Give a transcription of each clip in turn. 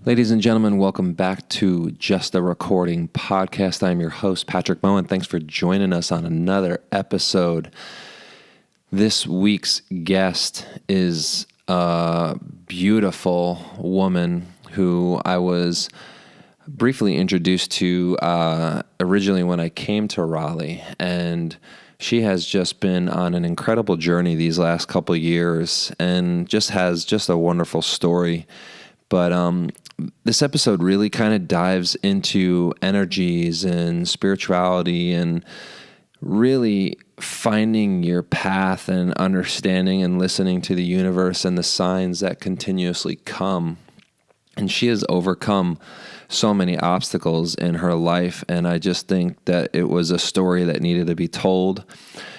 Ladies and gentlemen, welcome back to Just a Recording Podcast. I'm your host, Patrick Moen. Thanks for joining us on another episode. This week's guest is a beautiful woman who I was briefly introduced to originally when I came to Raleigh, and she has just been on an incredible journey these last couple of years and just has a wonderful story. But this episode really kind of dives into energies and spirituality and really finding your path and understanding and listening to the universe and the signs that continuously come. And she has overcome so many obstacles in her life, and I just think that it was a story that needed to be told.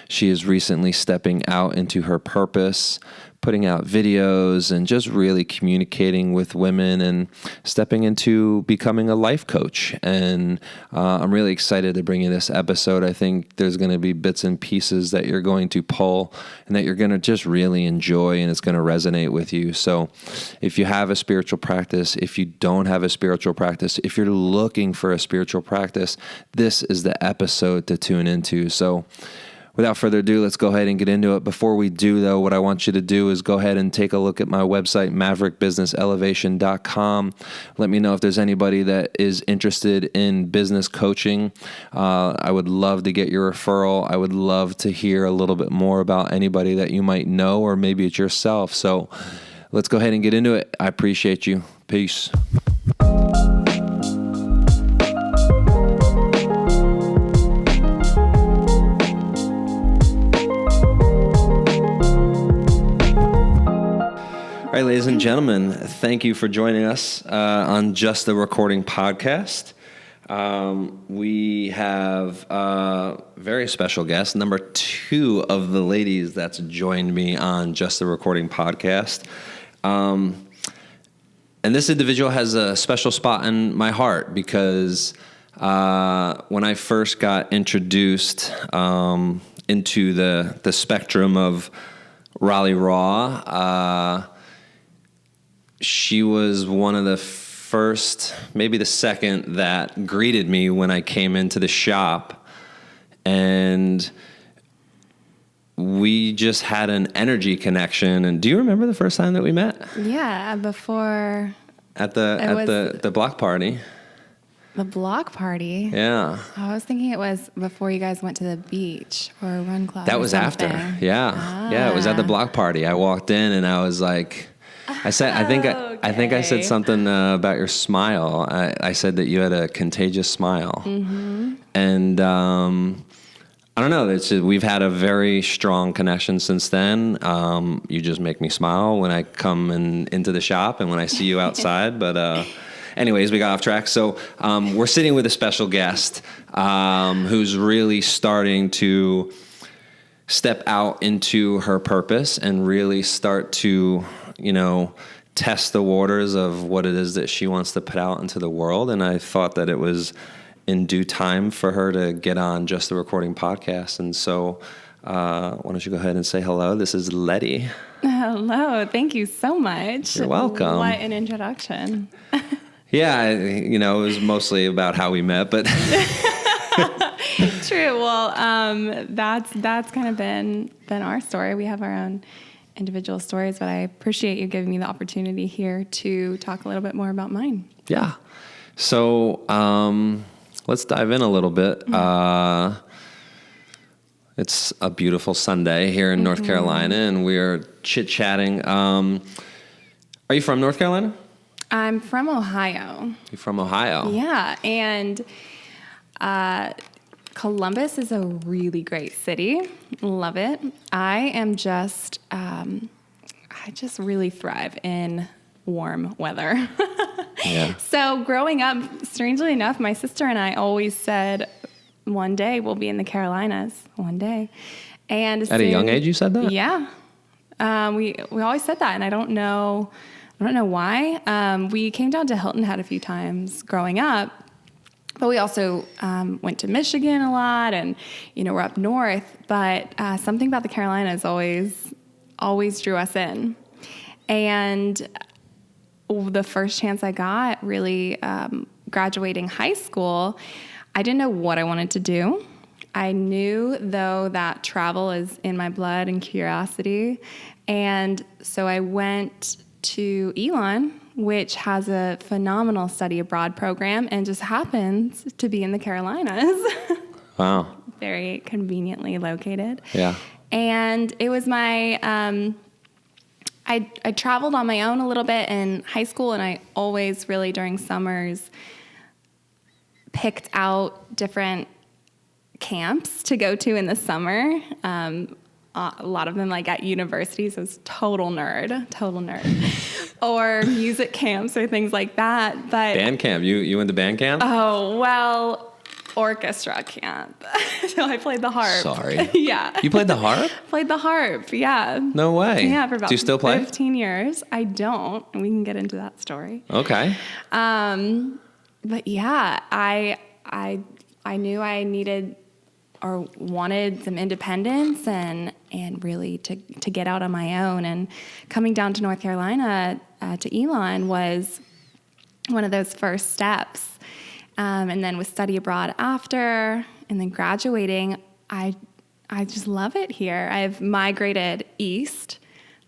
She is recently stepping out into her purpose, putting out videos and just really communicating with women and stepping into becoming a life coach. And I'm really excited to bring you this episode. I think there's going to be bits and pieces that you're going to pull and that you're going to just really enjoy, and it's going to resonate with you. So if you have a spiritual practice, if you don't have a spiritual practice, if you're looking for a spiritual practice, this is the episode to tune into. So without further ado, let's go ahead and get into it. Before we do, though, what I want you to do is go ahead and take a look at my website, maverickbusinesselevation.com. Let me know if there's anybody that is interested in business coaching. I would love to get your referral. I would love to hear a little bit more about anybody that you might know, or maybe it's yourself. So let's go ahead and get into it. I appreciate you. Peace. All right, ladies and gentlemen, thank you for joining us on Just the Recording Podcast. We have a very special guest, number 2 of the ladies that's joined me on Just the Recording Podcast. And this individual has a special spot in my heart because when I first got introduced into the spectrum of Raleigh Raw, she was one of the first, maybe the second, that greeted me when I came into the shop. And we just had an energy connection. And do you remember the first time that we met? Yeah, before... At the block party. The block party? Yeah. I was thinking it was before you guys went to the beach or a run club. That was after. Yeah. Yeah, it was at the block party. I walked in and I was like... I think I said something about your smile. I said that you had a contagious smile, and I don't know. We've had a very strong connection since then. You just make me smile when I come into the shop and when I see you outside. But anyways, we got off track. So we're sitting with a special guest who's really starting to step out into her purpose and really start to, test the waters of what it is that she wants to put out into the world. And I thought that it was in due time for her to get on Just the Recording Podcast. And so why don't you go ahead and say hello? This is Letty. Hello. Thank you so much. You're welcome. What an introduction. Yeah, it was mostly about how we met, but... True. Well, that's kind of been our story. We have our own individual stories, but I appreciate you giving me the opportunity here to talk a little bit more about mine. Yeah. So let's dive in a little bit. It's a beautiful Sunday here in North Carolina, and we are chit-chatting. Are you from North Carolina? I'm from Ohio. You're from Ohio? Yeah, and Columbus is a really great city. Love it. I just really thrive in warm weather. Yeah. So growing up, strangely enough, my sister and I always said, one day we'll be in the Carolinas. One day. And at a young age, you said that? Yeah. We always said that, and I don't know why. We came down to Hilton Head a few times growing up. But we also went to Michigan a lot, and we're up north. But something about the Carolinas always drew us in. And the first chance I got, really graduating high school, I didn't know what I wanted to do. I knew, though, that travel is in my blood and curiosity. And so I went to Elon, which has a phenomenal study abroad program and just happens to be in the Carolinas. Wow. Very conveniently located. Yeah. And it was my, I traveled on my own a little bit in high school, and I always really during summers picked out different camps to go to in the summer. A lot of them like at universities, so it's total nerd. Or music camps or things like that. But Band camp. You went to band camp? Oh, well, orchestra camp. So I played the harp. Sorry. Yeah. You played the harp? Played the harp, yeah. No way. Yeah, for about Do you still play? 15 years. I don't, and we can get into that story. Okay. But yeah, I knew I needed or wanted some independence and really to get out on my own. And coming down to North Carolina to Elon was one of those first steps. And then with study abroad after, and then graduating, I just love it here. I've migrated east.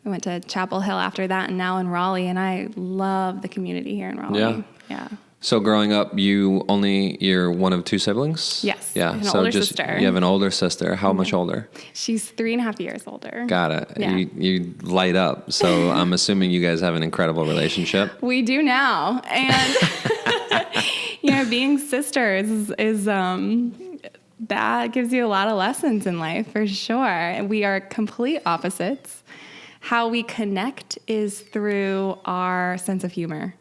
I went to Chapel Hill after that, and now in Raleigh, and I love the community here in Raleigh. Yeah. So growing up, you're one of two siblings? Yes. Yeah. An So older just sister. you have an older sister. How much older? She's 3.5 years older. Got it. Yeah. You light up. So I'm assuming you guys have an incredible relationship. We do now, and being sisters is that gives you a lot of lessons in life for sure. We are complete opposites. How we connect is through our sense of humor.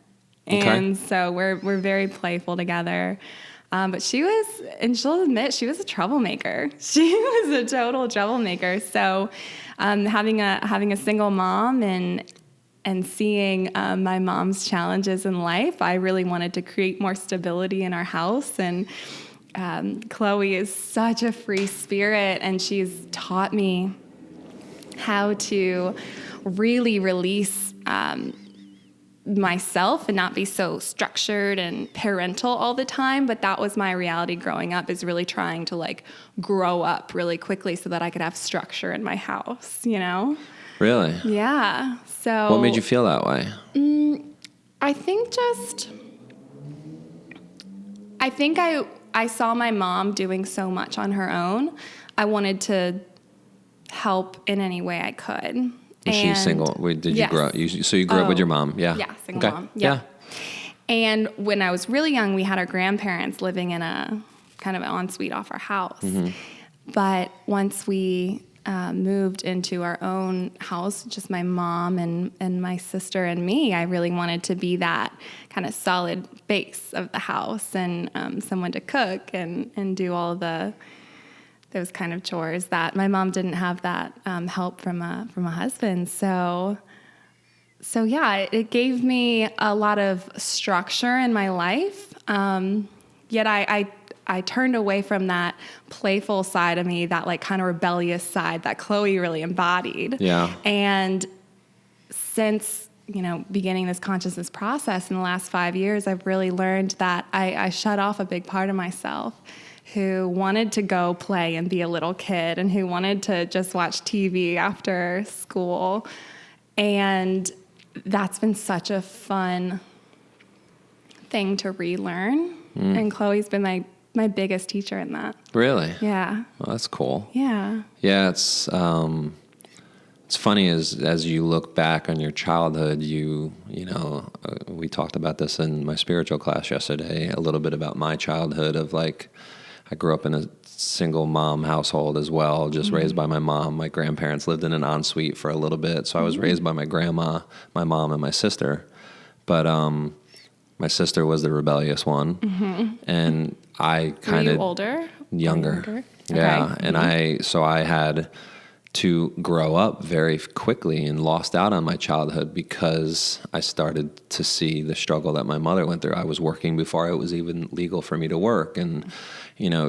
Okay. And so we're very playful together. But she was, and she'll admit, she was a troublemaker. She was a total troublemaker. So having a single mom and seeing my mom's challenges in life, I really wanted to create more stability in our house. And Chloe is such a free spirit, and she's taught me how to really release myself and not be so structured and parental all the time. But that was my reality growing up, is really trying to like grow up really quickly so that I could have structure in my house, Really? Yeah. So What made you feel that way? I think I saw my mom doing so much on her own. I wanted to help in any way I could. Was she single? Did you Yes. grow up? So you grew up with your mom? Yeah. Yeah, single mom. Yeah. And when I was really young, we had our grandparents living in a kind of an ensuite off our house. Mm-hmm. But once we moved into our own house, just my mom and my sister and me, I really wanted to be that kind of solid base of the house and someone to cook and do all of those kind of chores that my mom didn't have that help from a husband. So yeah, it gave me a lot of structure in my life. Yet I turned away from that playful side of me, that like kind of rebellious side that Chloe really embodied. Yeah. And since, beginning this consciousness process in the last 5 years, I've really learned that I shut off a big part of myself who wanted to go play and be a little kid and who wanted to just watch TV after school. And that's been such a fun thing to relearn. And Chloe's been my biggest teacher in that. Really? Yeah. Well, that's cool. Yeah. Yeah, it's funny as you look back on your childhood, we talked about this in my spiritual class yesterday, a little bit about my childhood of like, I grew up in a single mom household as well, just raised by my mom. My grandparents lived in an ensuite for a little bit, so I was raised by my grandma, my mom, and my sister. But my sister was the rebellious one, and I kind of... Were you older? Younger. Okay. Yeah, and I had to grow up very quickly and lost out on my childhood because I started to see the struggle that my mother went through. I was working before it was even legal for me to work, and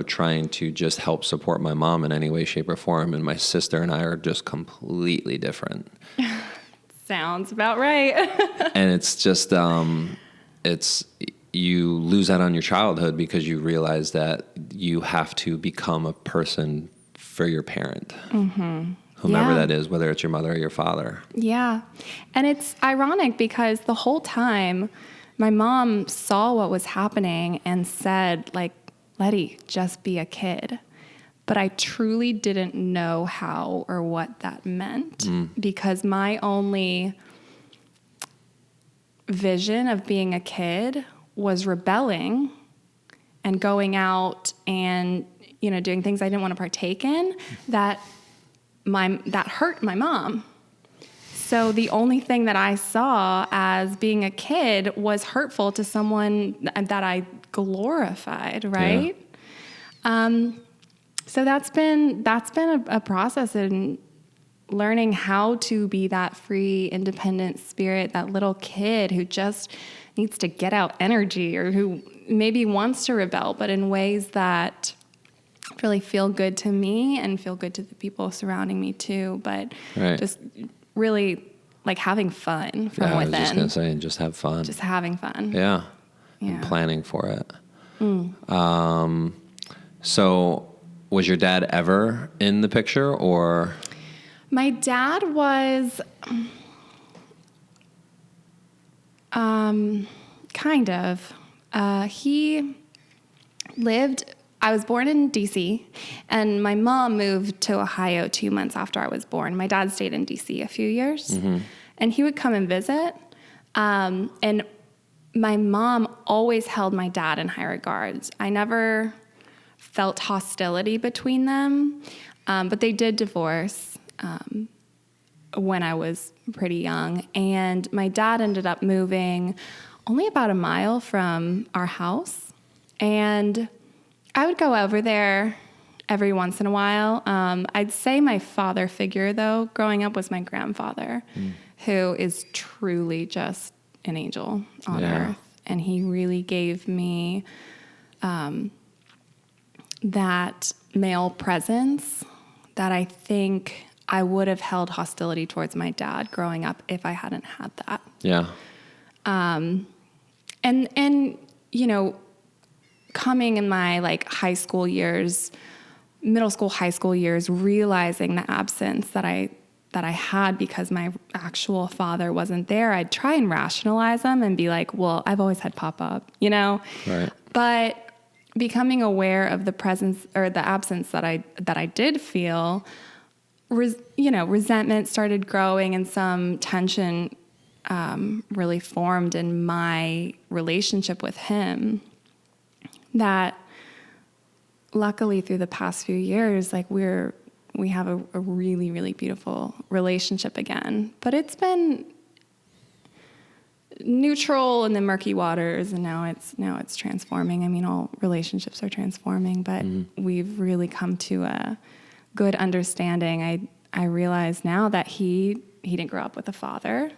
trying to just help support my mom in any way, shape, or form. And my sister and I are just completely different. Sounds about right. And it's just, you lose out on your childhood because you realize that you have to become a person for your parent, whomever that is, whether it's your mother or your father. Yeah. And it's ironic because the whole time my mom saw what was happening and said, like, Letty, just be a kid. But I truly didn't know how or what that meant because my only vision of being a kid was rebelling and going out and, doing things I didn't want to partake in that hurt my mom. So the only thing that I saw as being a kid was hurtful to someone that I glorified, right? Yeah. So that's been a process in learning how to be that free, independent spirit, that little kid who just needs to get out energy or who maybe wants to rebel, but in ways that really feel good to me and feel good to the people surrounding me too. But just really like having fun from within. I was just going to say, just have fun. Just having fun. Yeah. And planning for it. So was your dad ever in the picture or? My dad was kind of. He lived, I was born in D.C., and my mom moved to Ohio 2 months after I was born. My dad stayed in D.C. a few years, and he would come and visit. And my mom always held my dad in high regards. I never felt hostility between them, but they did divorce when I was pretty young. And my dad ended up moving only about a mile from our house. And I would go over there every once in a while. I'd say my father figure, though, growing up was my grandfather, who is truly just an angel on earth. And he really gave me that male presence that I think I would have held hostility towards my dad growing up if I hadn't had that. Yeah. And coming in my high school years, middle school, high school years, realizing the absence that I had because my actual father wasn't there, I'd try and rationalize them and be like, well, I've always had Papa, Right. But becoming aware of the presence or the absence that I did feel, resentment started growing and some tension really formed in my relationship with him that luckily through the past few years, we have a really, really beautiful relationship again. But it's been neutral in the murky waters, and now it's transforming. I mean, all relationships are transforming, but we've really come to a good understanding. I realize now that he didn't grow up with a father.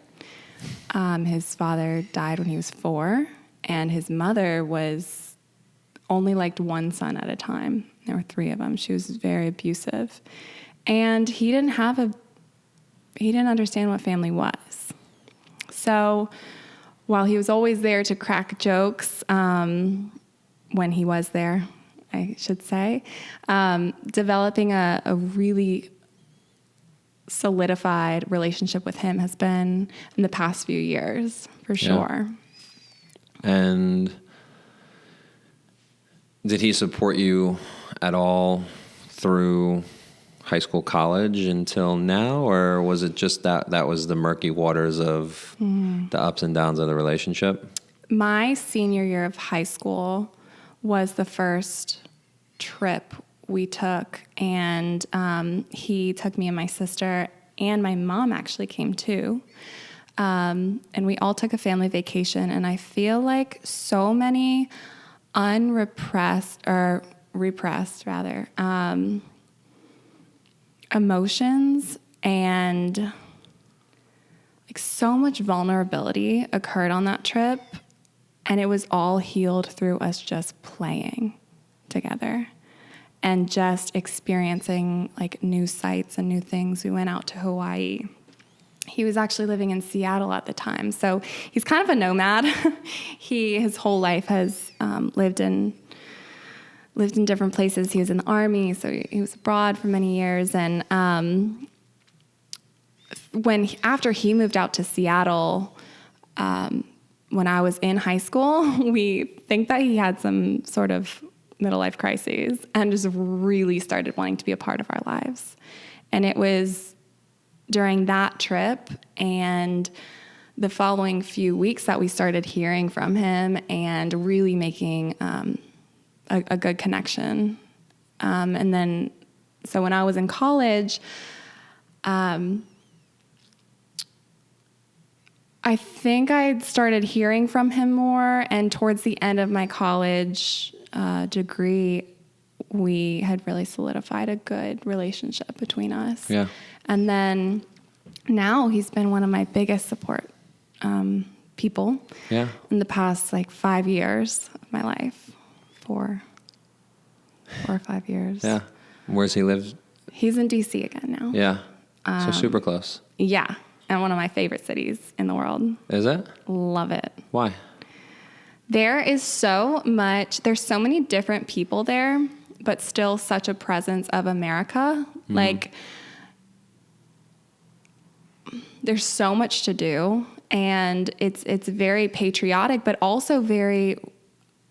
His father died when he was 4, and his mother was only liked one son at a time. There were 3 of them. She was very abusive. And he didn't understand what family was. So while he was always there to crack jokes, when he was there, I should say, developing a really solidified relationship with him has been in the past few years, for sure. And did he support you at all through high school, college until now? Or was it just that was the murky waters of the ups and downs of the relationship? My senior year of high school was the first trip we took, and he took me and my sister, and my mom actually came too. And we all took a family vacation, and I feel like so many repressed emotions and so much vulnerability occurred on that trip, and it was all healed through us just playing together and just experiencing new sights and new things. We went out to Hawaii he was actually living in Seattle at the time. So he's kind of a nomad. His whole life has lived in different places. He was in the Army, so he was abroad for many years. And after he moved out to Seattle, when I was in high school, we think that he had some sort of middle-life crises and just really started wanting to be a part of our lives. And it was during that trip and the following few weeks that we started hearing from him and really making a good connection. And then, so when I was in college, I think I started hearing from him more, and towards the end of my college degree, we had really solidified a good relationship between us. Yeah. And then now he's been one of my biggest support people in the past 5 years of my life. 4 or 5 years. Yeah. Where's he live? He's in DC again now. Yeah. So super close. Yeah. And one of my favorite cities in the world. Is it? Love it. Why? There's so many different people there, but still such a presence of America. Mm-hmm. There's so much to do, and it's very patriotic, but also very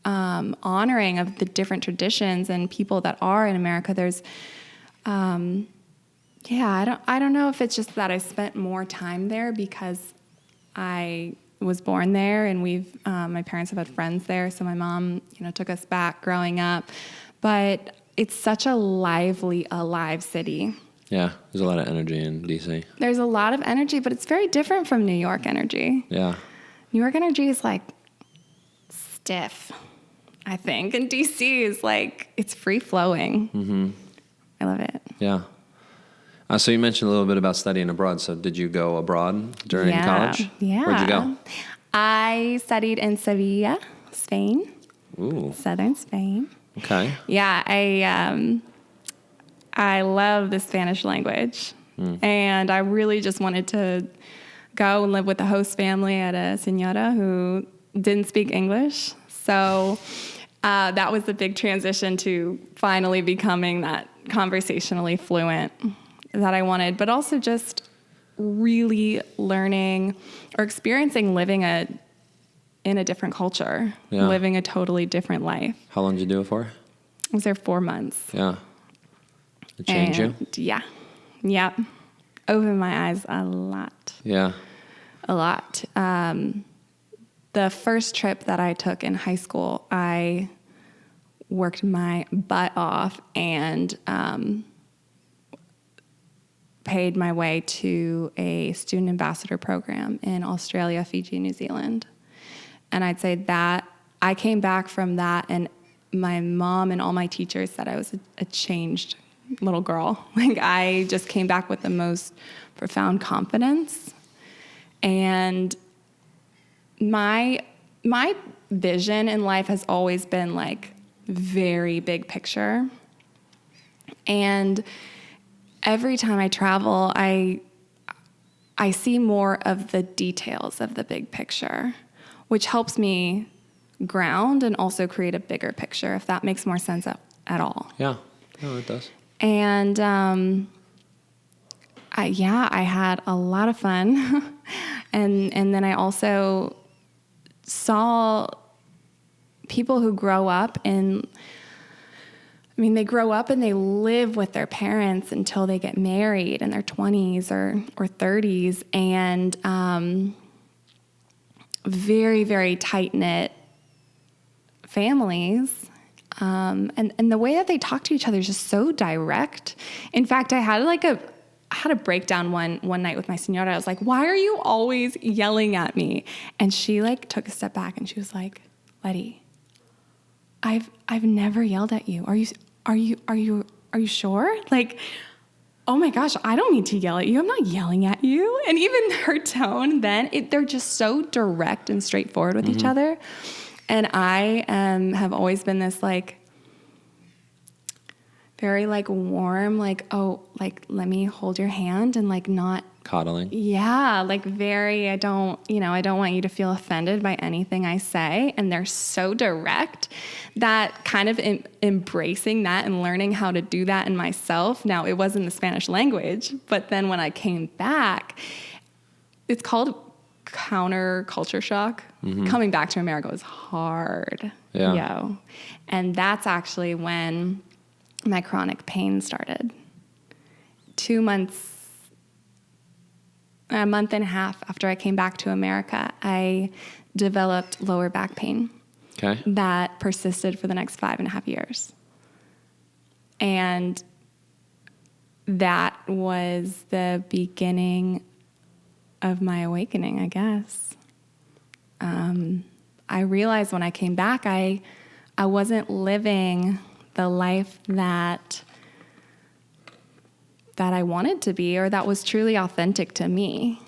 honoring of the different traditions and people that are in America. There's, I don't know if it's just that I spent more time there because I was born there, and my parents have had friends there, so my mom, took us back growing up. But it's such a lively, alive city. Yeah, there's a lot of energy in DC. There's a lot of energy, but it's very different from New York energy. Yeah. New York energy is stiff, I think. And DC is it's free flowing. Mm-hmm. I love it. Yeah. So you mentioned a little bit about studying abroad. So did you go abroad during college? Yeah. Where'd you go? I studied in Sevilla, Spain. Ooh. Southern Spain. Okay. Yeah, I love the Spanish language. And I really just wanted to go and live with the host family at a señora who didn't speak English. So that was the big transition to finally becoming that conversationally fluent that I wanted, but also just really learning or experiencing living in a different culture, living a totally different life. How long did you do it for? I was there 4 months. Yeah. It changed you? Yeah. Yeah. Opened my eyes a lot. Yeah. A lot. The first trip that I took in high school, I worked my butt off and paid my way to a student ambassador program in Australia, Fiji, New Zealand. And I'd say that I came back from that, and my mom and all my teachers said I was a changed little girl. I just came back with the most profound confidence. And my vision in life has always been very big picture. And every time I travel, I see more of the details of the big picture, which helps me ground and also create a bigger picture, if that makes more sense at all. Yeah, no, it does. And I had a lot of fun. and then I also saw people who grow up they grow up and they live with their parents until they get married in their 20s or 30s, and very, very tight-knit families. And the way that they talk to each other is just so direct. In fact, I had a breakdown one night with my señora. I was like, "Why are you always yelling at me?" And she took a step back and she was like, "Letty, I've never yelled at you. Are you sure? Oh my gosh, I don't mean to yell at you. I'm not yelling at you." And even her tone then, they're just so direct and straightforward with each other. And I have always been this very like warm, like, oh, like, let me hold your hand, and like not Coddling. Yeah, like very, I don't want you to feel offended by anything I say. And they're so direct that kind of embracing that and learning how to do that in myself. Now, it wasn't the Spanish language, but then when I came back, it's called counter culture shock. Coming back to America was hard. Yeah. Yo. And that's actually when my chronic pain started. 2 months, a month and a half after I came back to America, I developed lower back pain. Okay. That persisted for the next 5.5 years. And that was the beginning of my awakening, I guess. I realized when I came back, I wasn't living the life that I wanted to be, or that was truly authentic to me.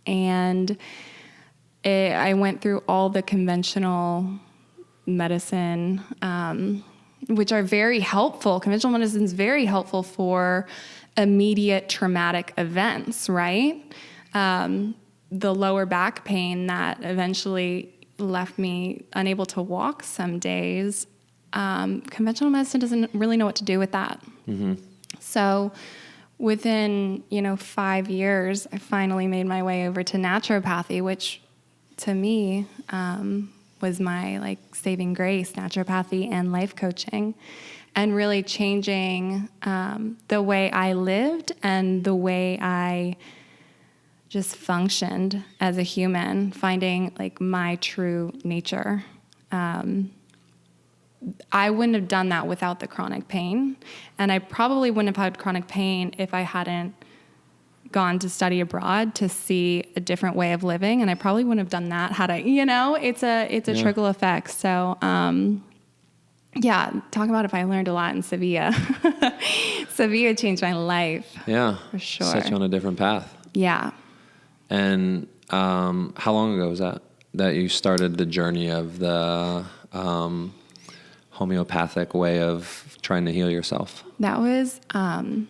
And I went through all the conventional medicine, which are very helpful. Conventional medicine is very helpful for immediate traumatic events, right? The lower back pain that eventually left me unable to walk some days, conventional medicine doesn't really know what to do with that. Mm-hmm. So within, 5 years, I finally made my way over to naturopathy, which to me was my like saving grace, naturopathy and life coaching, and really changing the way I lived and the way I just functioned as a human, finding like my true nature. I wouldn't have done that without the chronic pain. And I probably wouldn't have had chronic pain if I hadn't gone to study abroad to see a different way of living. And I probably wouldn't have done that had I, it's a trickle effect. So, talk about if I learned a lot in Sevilla. Sevilla changed my life. Yeah. For sure. Set you on a different path. Yeah. And how long ago was that you started the journey of the homeopathic way of trying to heal yourself? That was in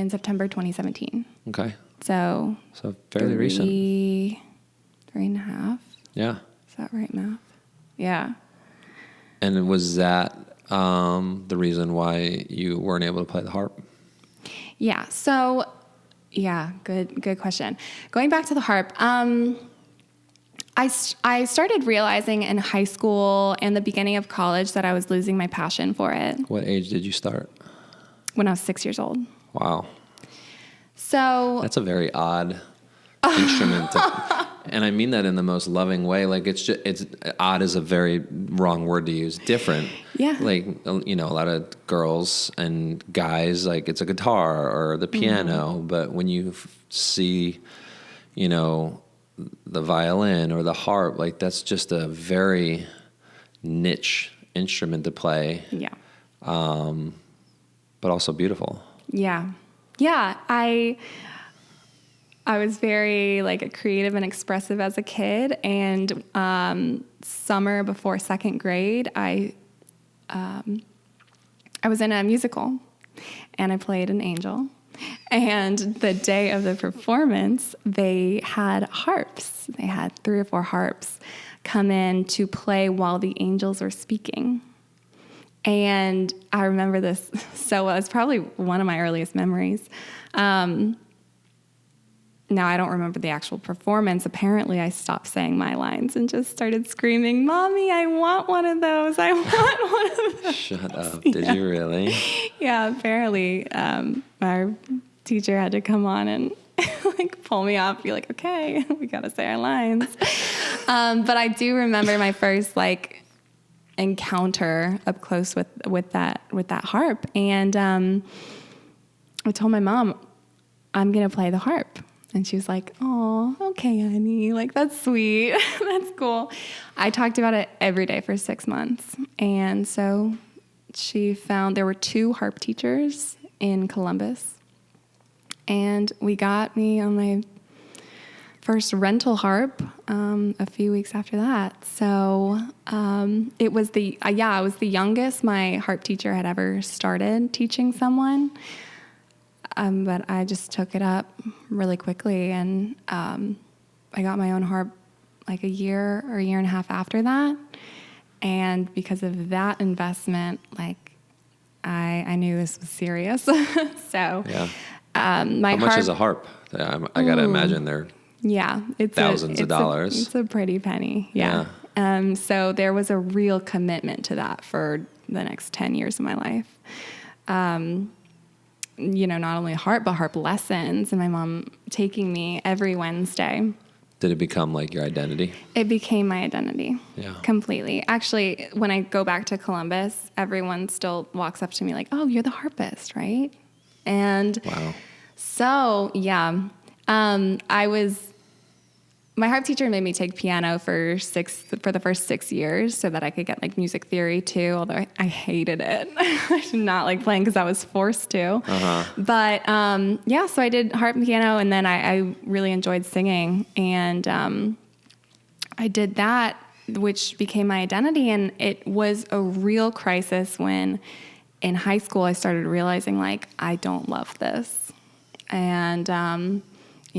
September 2017. Okay. So fairly recent. 3.5. Yeah. Is that right math? Yeah. And was that the reason why you weren't able to play the harp? Yeah. So, good question. Going back to the harp, I started realizing in high school and the beginning of college that I was losing my passion for it. What age did you start? When I was 6 years old. Wow. So that's a very odd instrument. And I mean that in the most loving way. Like it's odd is a very wrong word to use. Different. Yeah. Like, a lot of girls and guys, like it's a guitar or the piano. Mm-hmm. But when you see, the violin or the harp, like that's just a very niche instrument to play. Yeah. But also beautiful. Yeah. Yeah. I was very like creative and expressive as a kid, and summer before second grade, I was in a musical, and I played an angel. And the day of the performance, they had harps. They had 3 or 4 harps come in to play while the angels were speaking. And I remember this so well. It's probably one of my earliest memories. Now, I don't remember the actual performance. Apparently, I stopped saying my lines and just started screaming, "Mommy, I want one of those. I want one of those." Shut up. Did you really? Yeah, apparently our teacher had to come on and like pull me off, be like, "Okay, we got to say our lines." But I do remember my first like encounter up close with that harp. And I told my mom, "I'm going to play the harp." And she was like, "Oh, okay, honey. Like, that's sweet. That's cool." I talked about it every day for 6 months. And so she found there were 2 harp teachers in Columbus. And we got me on my first rental harp a few weeks after that. So it was I was the youngest my harp teacher had ever started teaching someone. But I just took it up really quickly, and I got my own harp like a year or a year and a half after that. And because of that investment, like I knew this was serious. So Yeah. How much is a harp? I got to imagine they're it's thousands of dollars. It's a pretty penny. Yeah. So there was a real commitment to that for the next 10 years of my life. Not only harp, but harp lessons, and my mom taking me every Wednesday. Did it become like your identity? It became my identity. Yeah. Completely. Actually, when I go back to Columbus, everyone still walks up to me like, "Oh, you're the harpist, right?" And wow. So, yeah, my harp teacher made me take piano for the first 6 years so that I could get like music theory too, although I hated it. I did not like playing because I was forced to. Uh-huh. But so I did harp and piano, and then I really enjoyed singing. And I did that, which became my identity. And it was a real crisis when in high school I started realizing like, I don't love this. And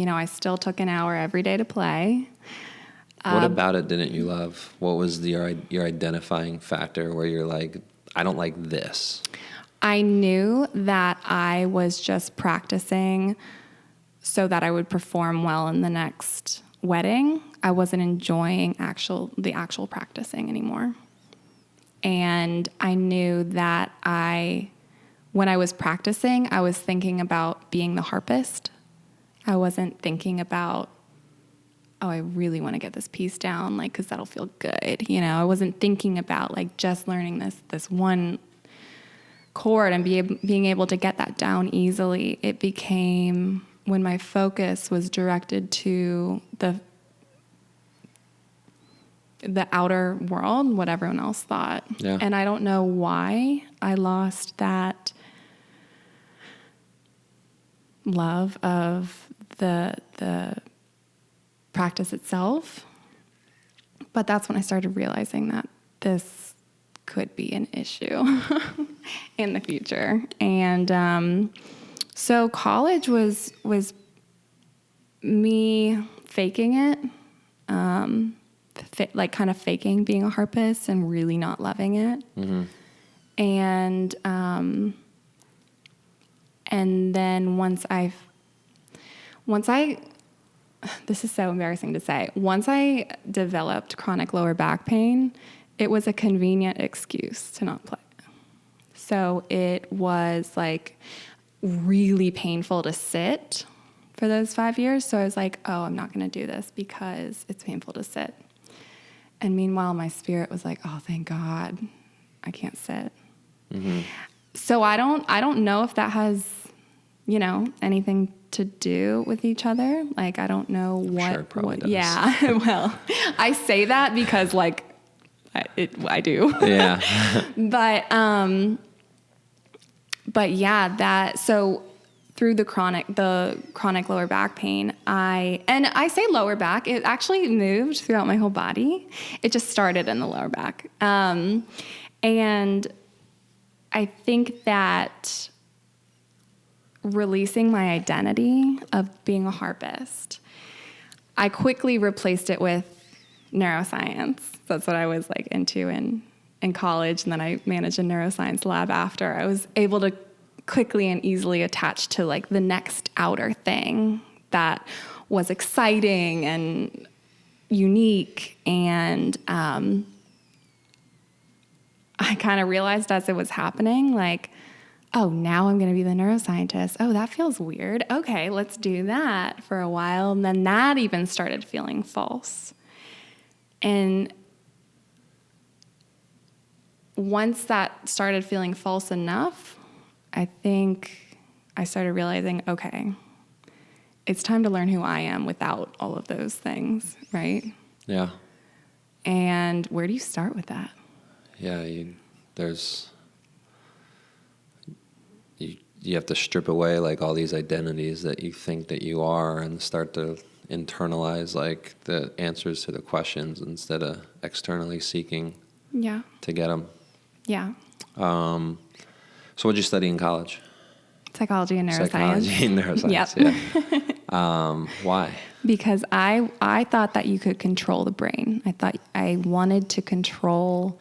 I still took an hour every day to play. What about it didn't you love? What was your identifying factor where you're like, I don't like this? I knew that I was just practicing so that I would perform well in the next wedding. I wasn't enjoying the actual practicing anymore. And I knew that when I was practicing, I was thinking about being the harpist. I wasn't thinking about, oh, I really want to get this piece down, like, because that'll feel good. I wasn't thinking about like just learning this one chord and being able to get that down easily. It became when my focus was directed to the outer world, what everyone else thought. Yeah. And I don't know why I lost that love of the practice itself. But that's when I started realizing that this could be an issue in the future. And so college was me faking it, kind of faking being a harpist and really not loving it. Mm-hmm. And then once I, this is so embarrassing to say, once I developed chronic lower back pain, it was a convenient excuse to not play. So it was like really painful to sit for those 5 years. So I was like, oh, I'm not going to do this because it's painful to sit. And meanwhile, my spirit was like, oh, thank God I can't sit. Mm-hmm. So I don't know if that has, anything to do with each other. Like, I don't know what. Sure, it probably does. Yeah. Well, I say that because like I do. Yeah. But yeah, so through the chronic lower back pain, I say lower back, it actually moved throughout my whole body. It just started in the lower back. And I think that releasing my identity of being a harpist, I quickly replaced it with neuroscience. That's what I was like into in college, and then I managed a neuroscience lab after. I was able to quickly and easily attach to like the next outer thing that was exciting and unique. And I kind of realized as it was happening, like, oh, now I'm going to be the neuroscientist. Oh, that feels weird. Okay, let's do that for a while. And then that even started feeling false. And once that started feeling false enough, I think I started realizing, okay, it's time to learn who I am without all of those things, right? Yeah. And where do you start with that? Yeah, you have to strip away like all these identities that you think that you are and start to internalize like the answers to the questions instead of externally seeking to get them. Yeah. So what'd you study in college? Psychology and neuroscience. Psychology and neuroscience, yeah. Why? Because I thought that you could control the brain. I thought I wanted to control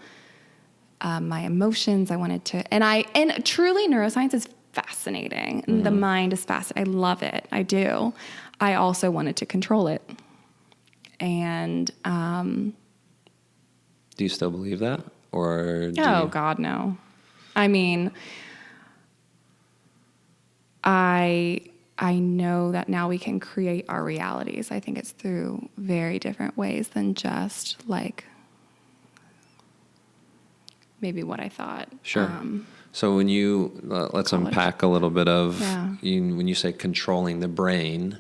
my emotions. I wanted to, and truly neuroscience is fascinating. Mm-hmm. The mind is fascinating. I love it. I do. I also wanted to control it. And do you still believe that? Or God, no. I mean, I know that now we can create our realities. I think it's through very different ways than just like maybe what I thought. Sure. So when you, let's unpack a little bit of, when you say controlling the brain,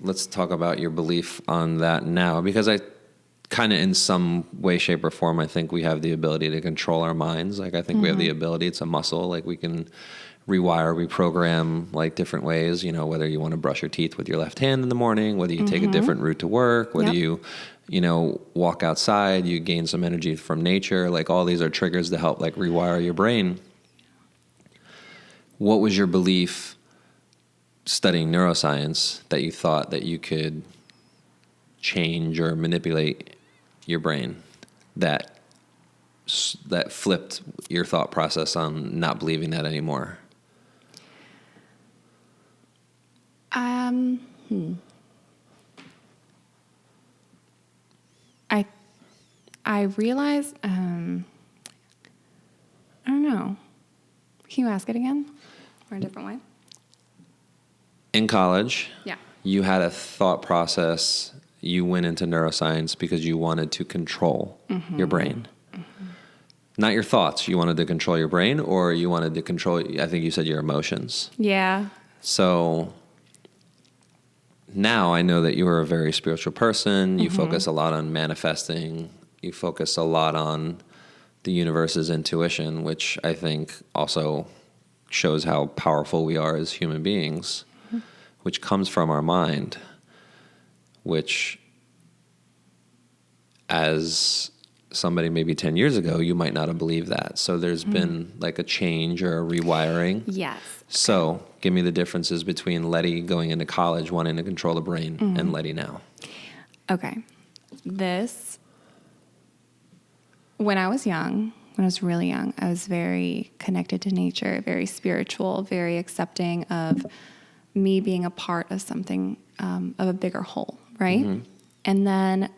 let's talk about your belief on that now, because I kind of in some way, shape, or form, I think we have the ability to control our minds. Like I think we have the ability, it's a muscle, like we can rewire, reprogram like different ways, you know, whether you want to brush your teeth with your left hand in the morning, whether you take a different route to work, whether you know, walk outside, you gain some energy from nature, like all these are triggers to help like rewire your brain. What was your belief studying neuroscience that you thought that you could change or manipulate your brain that flipped your thought process on not believing that anymore? I realized, I don't know. Can you ask it again or a different way? In college, yeah, you had a thought process. You went into neuroscience because you wanted to control your brain. Not your thoughts. You wanted to control your brain, or you wanted to control, I think you said, your emotions. Yeah. So now I know that you are a very spiritual person. You focus a lot on manifesting. You focus a lot on the universe's intuition, which I think also shows how powerful we are as human beings, which comes from our mind, which as somebody maybe 10 years ago, you might not have believed that. So there's been like a change or a rewiring. Yes. So give me the differences between Letty going into college wanting to control the brain and Letty now. Okay. When I was really young, I was very connected to nature, very spiritual, very accepting of me being a part of something, of a bigger whole, right? And then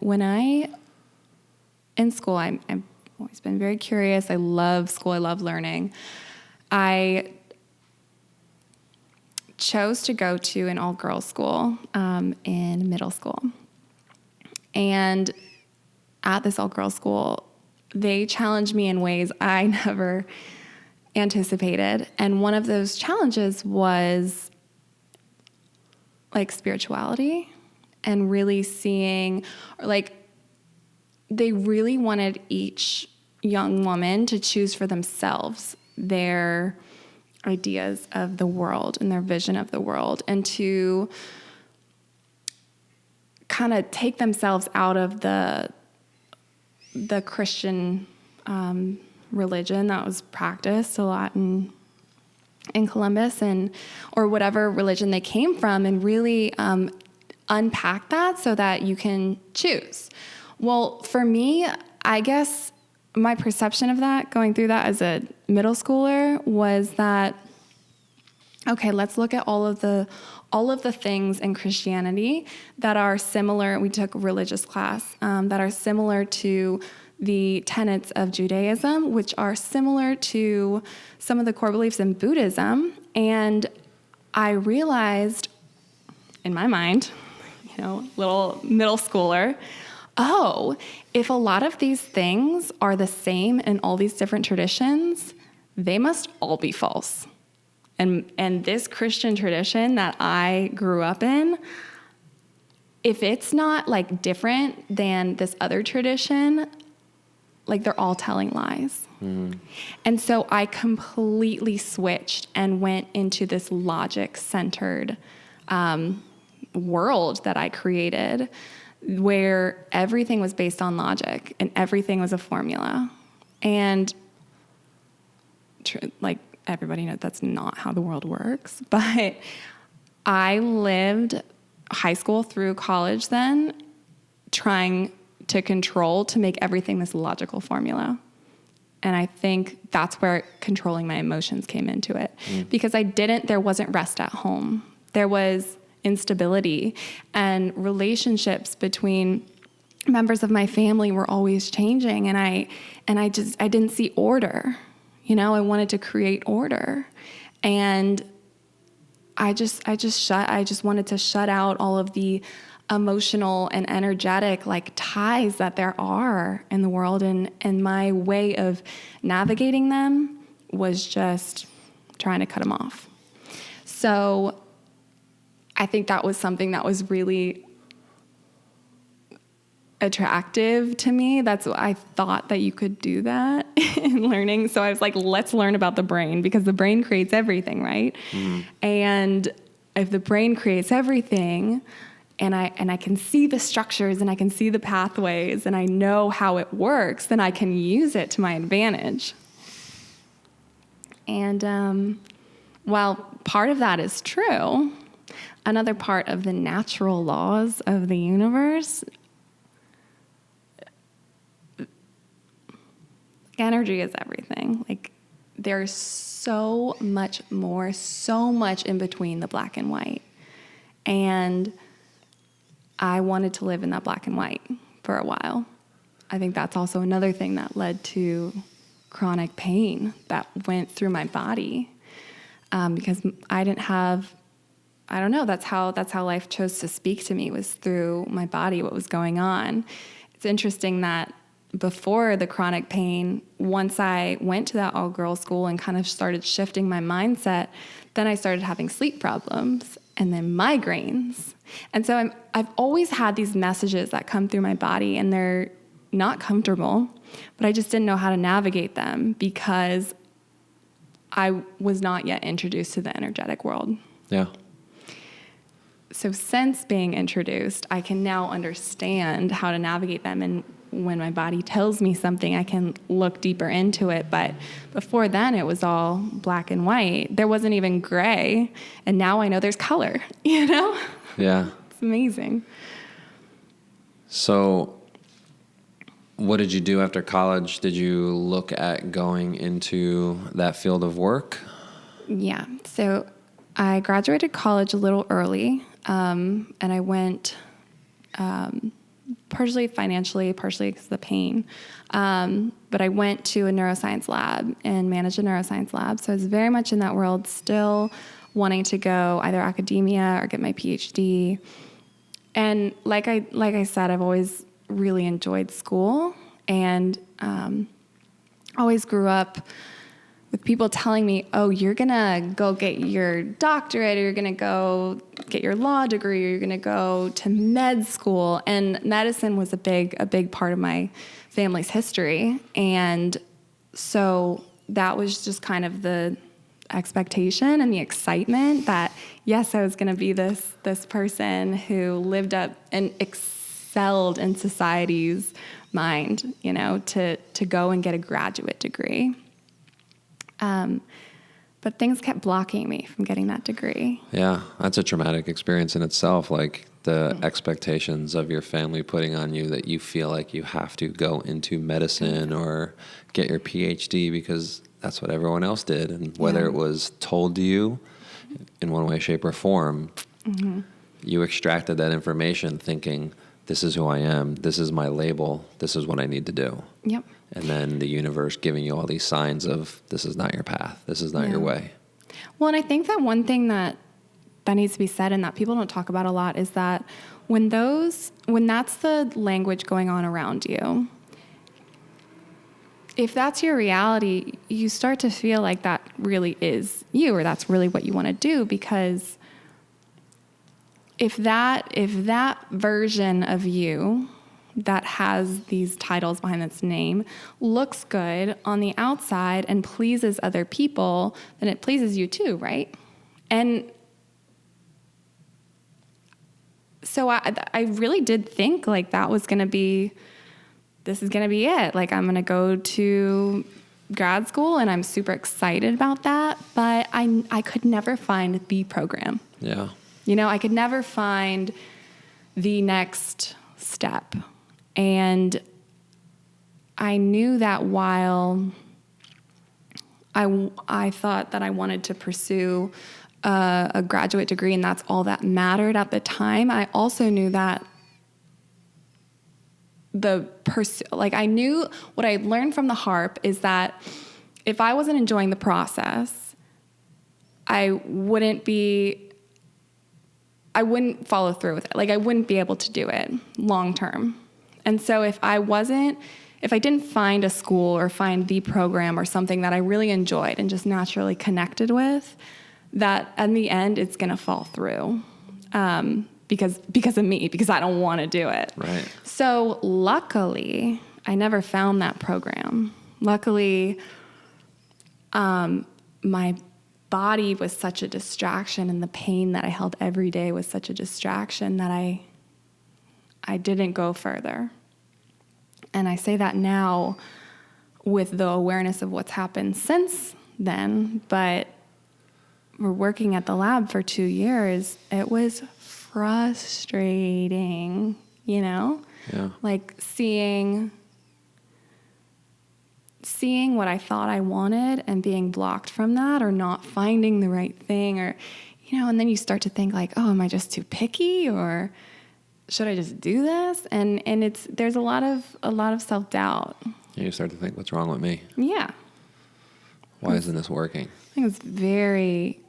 in school, I've always been very curious. I love school. I love learning. I chose to go to an all-girls school in middle school. And at this all-girls school, they challenged me in ways I never anticipated. And one of those challenges was like spirituality and really seeing, like, they really wanted each young woman to choose for themselves their ideas of the world and their vision of the world, and to kind of take themselves out of the Christian religion that was practiced a lot in Columbus, or whatever religion they came from, and really unpack that so that you can choose. Well, for me, I guess my perception of that, going through that as a middle schooler, was that, okay, let's look at all of the things in Christianity that are similar. We took a religious class that are similar to the tenets of Judaism, which are similar to some of the core beliefs in Buddhism. And I realized in my mind, little middle schooler, if a lot of these things are the same in all these different traditions, they must all be false. And this Christian tradition that I grew up in, if it's not like different than this other tradition, like they're all telling lies. And so I completely switched and went into this logic-centered world that I created where everything was based on logic and everything was a formula. And like everybody knows that's not how the world works. But I lived high school through college then trying to control to make everything this logical formula. And I think that's where controlling my emotions came into it. Because there wasn't rest at home. There was instability, and relationships between members of my family were always changing. And I didn't see order. I wanted to create order. And I just wanted to shut out all of the emotional and energetic ties that there are in the world. And my way of navigating them was just trying to cut them off. So I think that was something that was really attractive to me. That's what I thought, that you could do that in learning. So I was like, let's learn about the brain, because the brain creates everything, right? And if the brain creates everything, and I can see the structures and I can see the pathways and I know how it works, then I can use it to my advantage. And while part of that is true, another part of the natural laws of the universe, energy is everything. There's so much more, so much in between the black and white. And I wanted to live in that black and white for a while. I think that's also another thing that led to chronic pain that went through my body, because I didn't have, I don't know, that's how life chose to speak to me, was through my body, what was going on. It's interesting that before the chronic pain, once I went to that all-girls school and kind of started shifting my mindset, then I started having sleep problems and then migraines. And so I've always had these messages that come through my body, and they're not comfortable, but I just didn't know how to navigate them because I was not yet introduced to the energetic world. Yeah. So since being introduced, I can now understand how to navigate them. And when my body tells me something, I can look deeper into it. But before then, it was all black and white. There wasn't even gray. And now I know there's color, Yeah. It's amazing. So what did you do after college? Did you look at going into that field of work? Yeah. So I graduated college a little early, and I went partially financially, partially because of the pain. But I went to a neuroscience lab and managed a neuroscience lab. So I was very much in that world, still wanting to go either academia or get my PhD. And like I said, I've always really enjoyed school, and always grew up with people telling me, oh, you're going to go get your doctorate, or you're going to go get your law degree, or you're going to go to med school. And medicine was a big part of my family's history. And so that was just kind of the expectation and the excitement that, yes, I was going to be this person who lived up and excelled in society's mind, to go and get a graduate degree. But things kept blocking me from getting that degree. Yeah, that's a traumatic experience in itself, like the expectations of your family putting on you that you feel like you have to go into medicine or get your PhD because that's what everyone else did. And whether it was told to you in one way, shape, or form, you extracted that information thinking, this is who I am, this is my label, this is what I need to do. Yep. And then the universe giving you all these signs of this is not your path, this is not your way. Well, and I think that one thing that needs to be said and that people don't talk about a lot is that when that's the language going on around you, if that's your reality, you start to feel like that really is you, or that's really what you want to do, because if that version of you that has these titles behind its name looks good on the outside and pleases other people, then it pleases you too, right? And so I really did think like this is going to be it. Like I'm going to go to grad school and I'm super excited about that. But I could never find the program. Yeah. I could never find the next step. And I knew that while I thought that I wanted to pursue a graduate degree and that's all that mattered at the time, I also knew that I knew what I had learned from the harp is that if I wasn't enjoying the process, I wouldn't follow through with it. Like I wouldn't be able to do it long term. And so if I didn't find a school or find the program or something that I really enjoyed and just naturally connected with, that in the end it's going to fall through. Because of me, because I don't want to do it. Right. So luckily, I never found that program. Luckily, my body was such a distraction, and the pain that I held every day was such a distraction that I didn't go further. And I say that now with the awareness of what's happened since then, but we're working at the lab for 2 years. It was frustrating, Yeah. like seeing what I thought I wanted and being blocked from that or not finding the right thing or, and then you start to think like, oh, am I just too picky or should I just do this? And there's a lot of self-doubt. You start to think, what's wrong with me? Yeah. Why isn't this working? I think it's very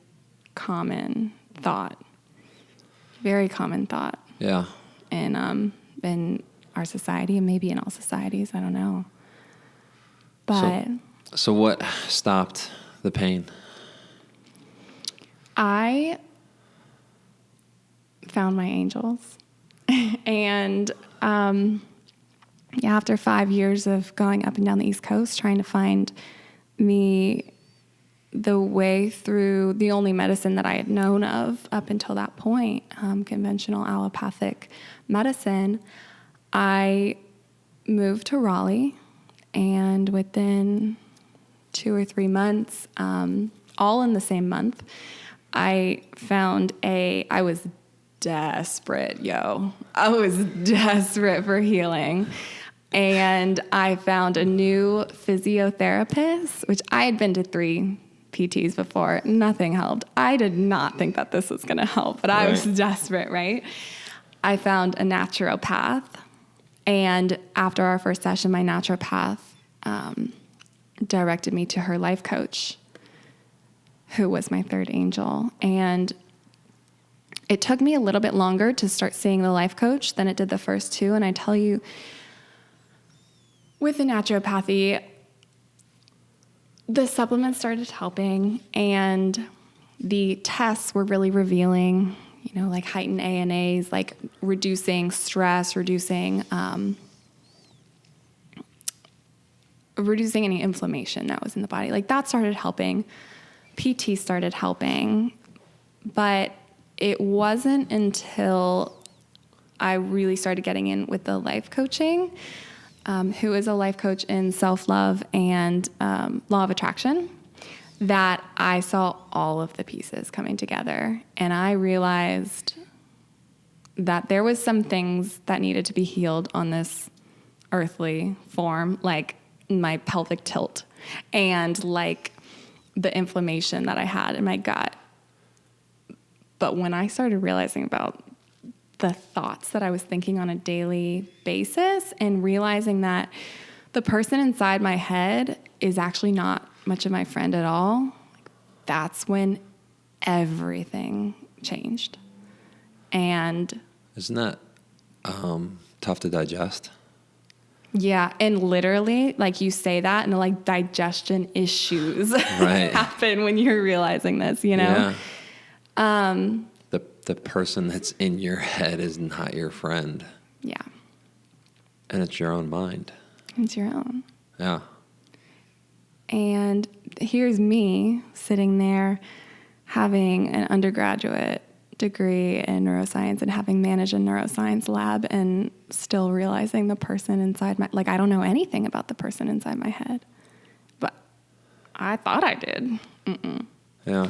common thought. Very common thought. Yeah. In our society and maybe in all societies, I don't know. But so what stopped the pain? I found my angels. And after 5 years of going up and down the East Coast trying to find the way through the only medicine that I had known of up until that point, conventional allopathic medicine, I moved to Raleigh, and within 2 or 3 months, all in the same month, I was desperate, I was desperate for healing. And I found a new physiotherapist, which I had been to 3 PTs before. Nothing helped. I did not think that this was going to help, but I was desperate, right? I found a naturopath. And after our first session, my naturopath directed me to her life coach, who was my third angel. And it took me a little bit longer to start seeing the life coach than it did the first 2. And I tell you, with the naturopathy, the supplements started helping, and the tests were really revealing, like heightened ANAs, like reducing stress, reducing any inflammation that was in the body. Like that started helping. PT started helping, but it wasn't until I really started getting in with the life coaching, who is a life coach in self-love and law of attraction, that I saw all of the pieces coming together. And I realized that there was some things that needed to be healed on this earthly form, like my pelvic tilt and like the inflammation that I had in my gut. But when I started realizing about the thoughts that I was thinking on a daily basis and realizing that the person inside my head is actually not much of my friend at all, that's when everything changed. And isn't that tough to digest? Yeah, and literally, like you say that, and like digestion issues happen when you're realizing this, Yeah. The person that's in your head is not your friend. Yeah. And it's your own mind. It's your own. Yeah. And here's me sitting there having an undergraduate degree in neuroscience and having managed a neuroscience lab and still realizing the person inside like, I don't know anything about the person inside my head, but I thought I did. Mm-mm. Yeah.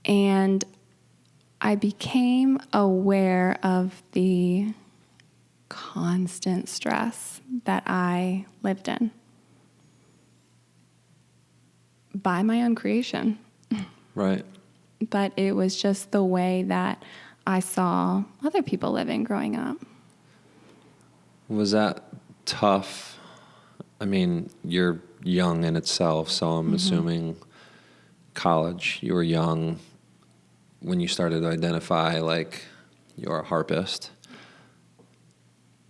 And I became aware of the constant stress that I lived in by my own creation. Right. But it was just the way that I saw other people living growing up. Was that tough? I mean, you're young in itself, so I'm assuming college, you were young when you started to identify like you're a harpist.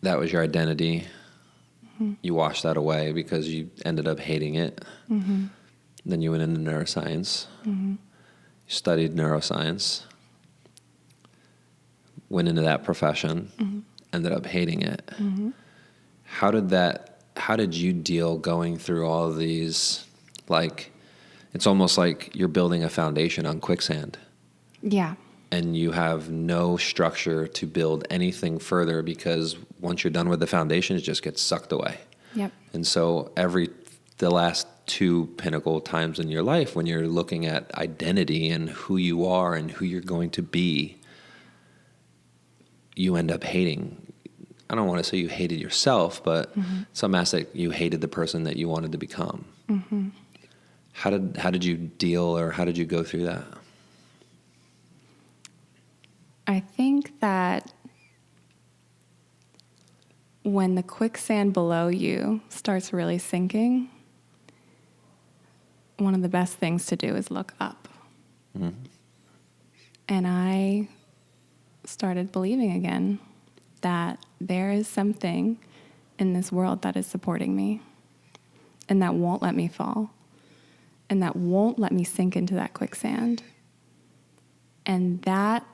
That was your identity. You washed that away because you ended up hating it. Then you went into neuroscience. Studied neuroscience, went into that profession, ended up hating it. How did you deal going through all of these, like, it's almost like you're building a foundation on quicksand. Yeah. And you have no structure to build anything further because once you're done with the foundation, it just gets sucked away. Yep. And so the last two pinnacle times in your life when you're looking at identity and who you are and who you're going to be, you end up hating. I don't want to say you hated yourself, but some aspect you hated the person that you wanted to become. How did you deal, or how did you go through that? I think that when the quicksand below you starts really sinking, one of the best things to do is look up. And I started believing again that there is something in this world that is supporting me and that won't let me fall and that won't let me sink into that quicksand. And that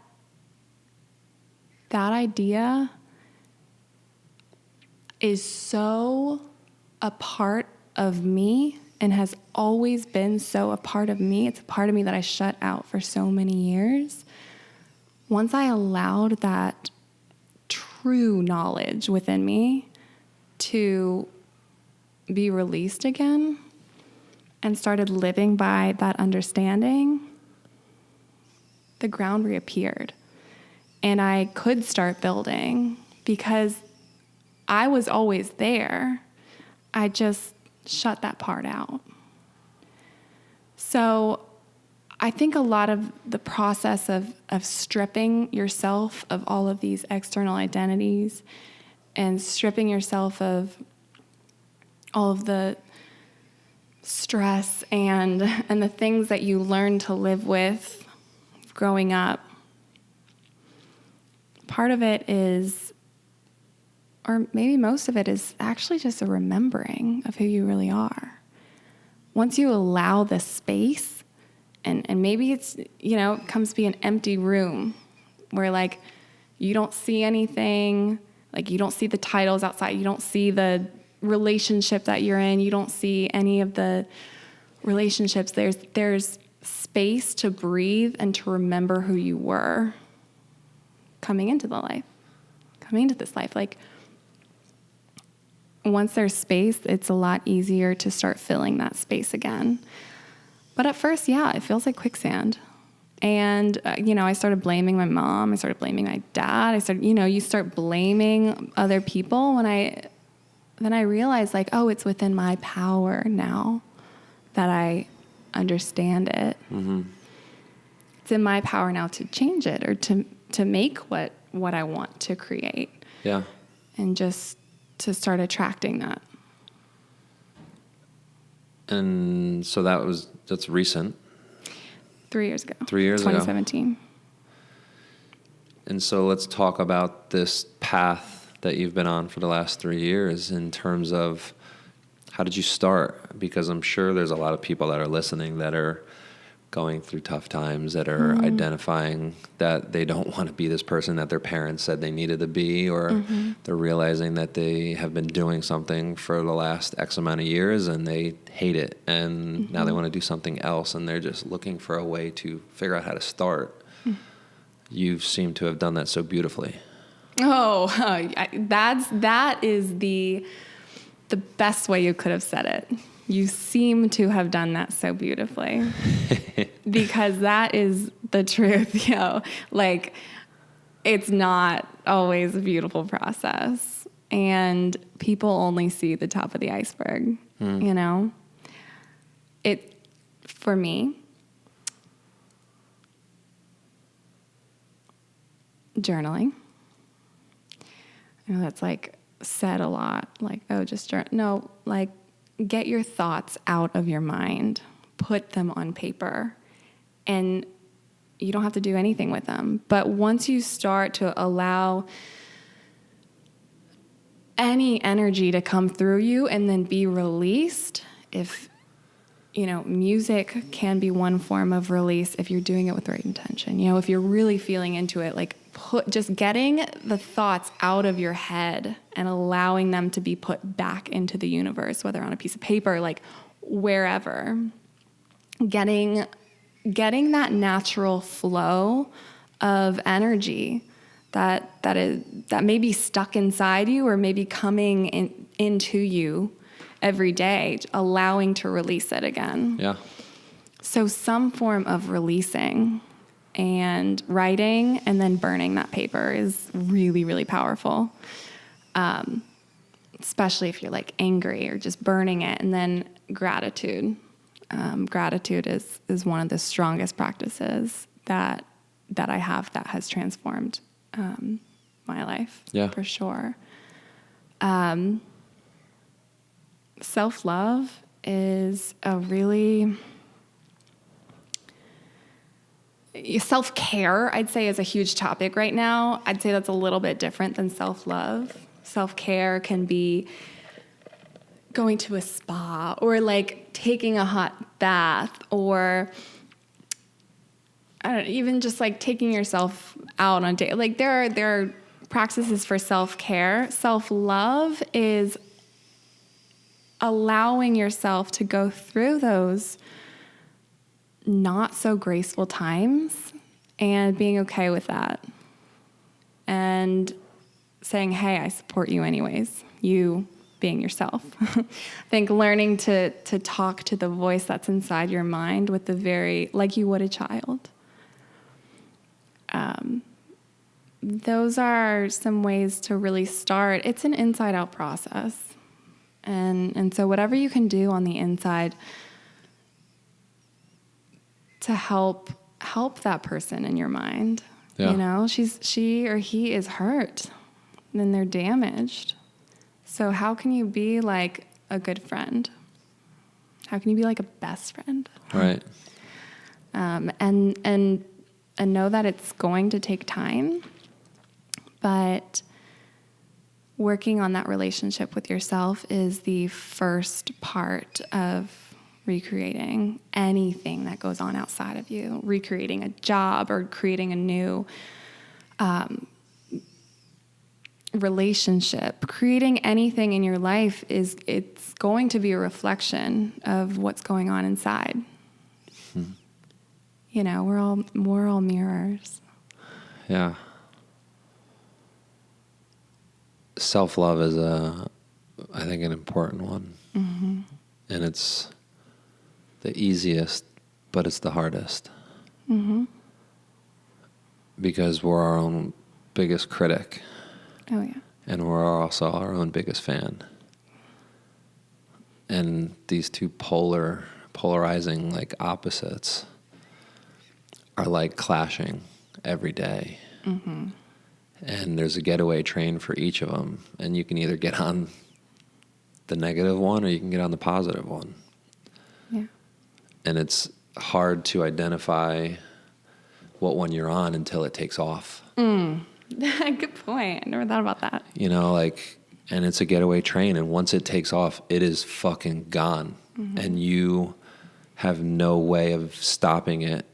idea is so a part of me and has always been so a part of me. It's a part of me that I shut out for so many years. Once I allowed that true knowledge within me to be released again and started living by that understanding, the ground reappeared. And I could start building because I was always there. I just shut that part out. So I think a lot of the process of stripping yourself of all of these external identities and stripping yourself of all of the stress and the things that you learn to live with growing up, part of it is, or maybe most of it is actually just a remembering of who you really are. Once you allow the space, and maybe it's, it comes to be an empty room where like you don't see anything, like you don't see the titles outside, you don't see the relationship that you're in, you don't see any of the relationships. There's space to breathe and to remember who you were coming into this life. Like, once there's space, it's a lot easier to start filling that space again. But at first, it feels like quicksand. And, I started blaming my mom. I started blaming my dad. I started, you start blaming other people. Then I realized, like, oh, it's within my power now that I understand it. It's in my power now to change it or to make what I want to create. Yeah. And just to start attracting that. And so that's recent. 3 years ago. 3 years ago. 2017. And so let's talk about this path that you've been on for the last 3 years in terms of how did you start? Because I'm sure there's a lot of people that are listening that are going through tough times, that are identifying that they don't want to be this person that their parents said they needed to be, or they're realizing that they have been doing something for the last X amount of years and they hate it, and now they want to do something else, and they're just looking for a way to figure out how to start. You seem to have done that so beautifully. Oh, that is the best way you could have said it. You seem to have done that so beautifully. Because that is the truth, Like, it's not always a beautiful process. And people only see the top of the iceberg, For me, journaling. I know that's like said a lot, like, oh, just journal. No, like, get your thoughts out of your mind, put them on paper, and you don't have to do anything with them. But once you start to allow any energy to come through you and then be released, if, music can be one form of release if you're doing it with the right intention. If you're really feeling into it, like just getting the thoughts out of your head and allowing them to be put back into the universe, whether on a piece of paper, like wherever, getting that natural flow of energy that may be stuck inside you or maybe coming into you every day, allowing to release it again. Yeah. So some form of releasing and writing and then burning that paper is really, really powerful. Especially if you're like angry or just burning it. And then gratitude. Gratitude is one of the strongest practices that I have that has transformed my life. Yeah. For sure. Self-love is a really... Self-care, I'd say, is a huge topic right now. I'd say that's a little bit different than self-love. Self-care can be going to a spa or like taking a hot bath or even just like taking yourself out on a date. Like there are practices for self-care. Self-love is allowing yourself to go through those not so graceful times and being okay with that and saying, hey, I support you anyways, you being yourself. I think learning to talk to the voice that's inside your mind with like you would a child. Those are some ways to really start. It's an inside out process. And so whatever you can do on the inside to help that person in your mind. Yeah. She or he is hurt, then they're damaged. So how can you be like a good friend? How can you be like a best friend? Right. And know that it's going to take time, but working on that relationship with yourself is the first part of recreating anything that goes on outside of you, recreating a job or creating a new relationship, creating anything in your life it's going to be a reflection of what's going on inside. We're all mirrors. Yeah. Self-love is I think an important one. Mm-hmm. And it's the easiest, but it's the hardest. Mm-hmm. Because we're our own biggest critic. Oh, yeah. And we're also our own biggest fan. And these two polarizing like opposites are like clashing every day. Mm-hmm. And there's a getaway train for each of them. And you can either get on the negative one or you can get on the positive one. Yeah. And it's hard to identify what one you're on until it takes off. Good point. I never thought about that. And it's a getaway train. And once it takes off, it is fucking gone. Mm-hmm. And you have no way of stopping it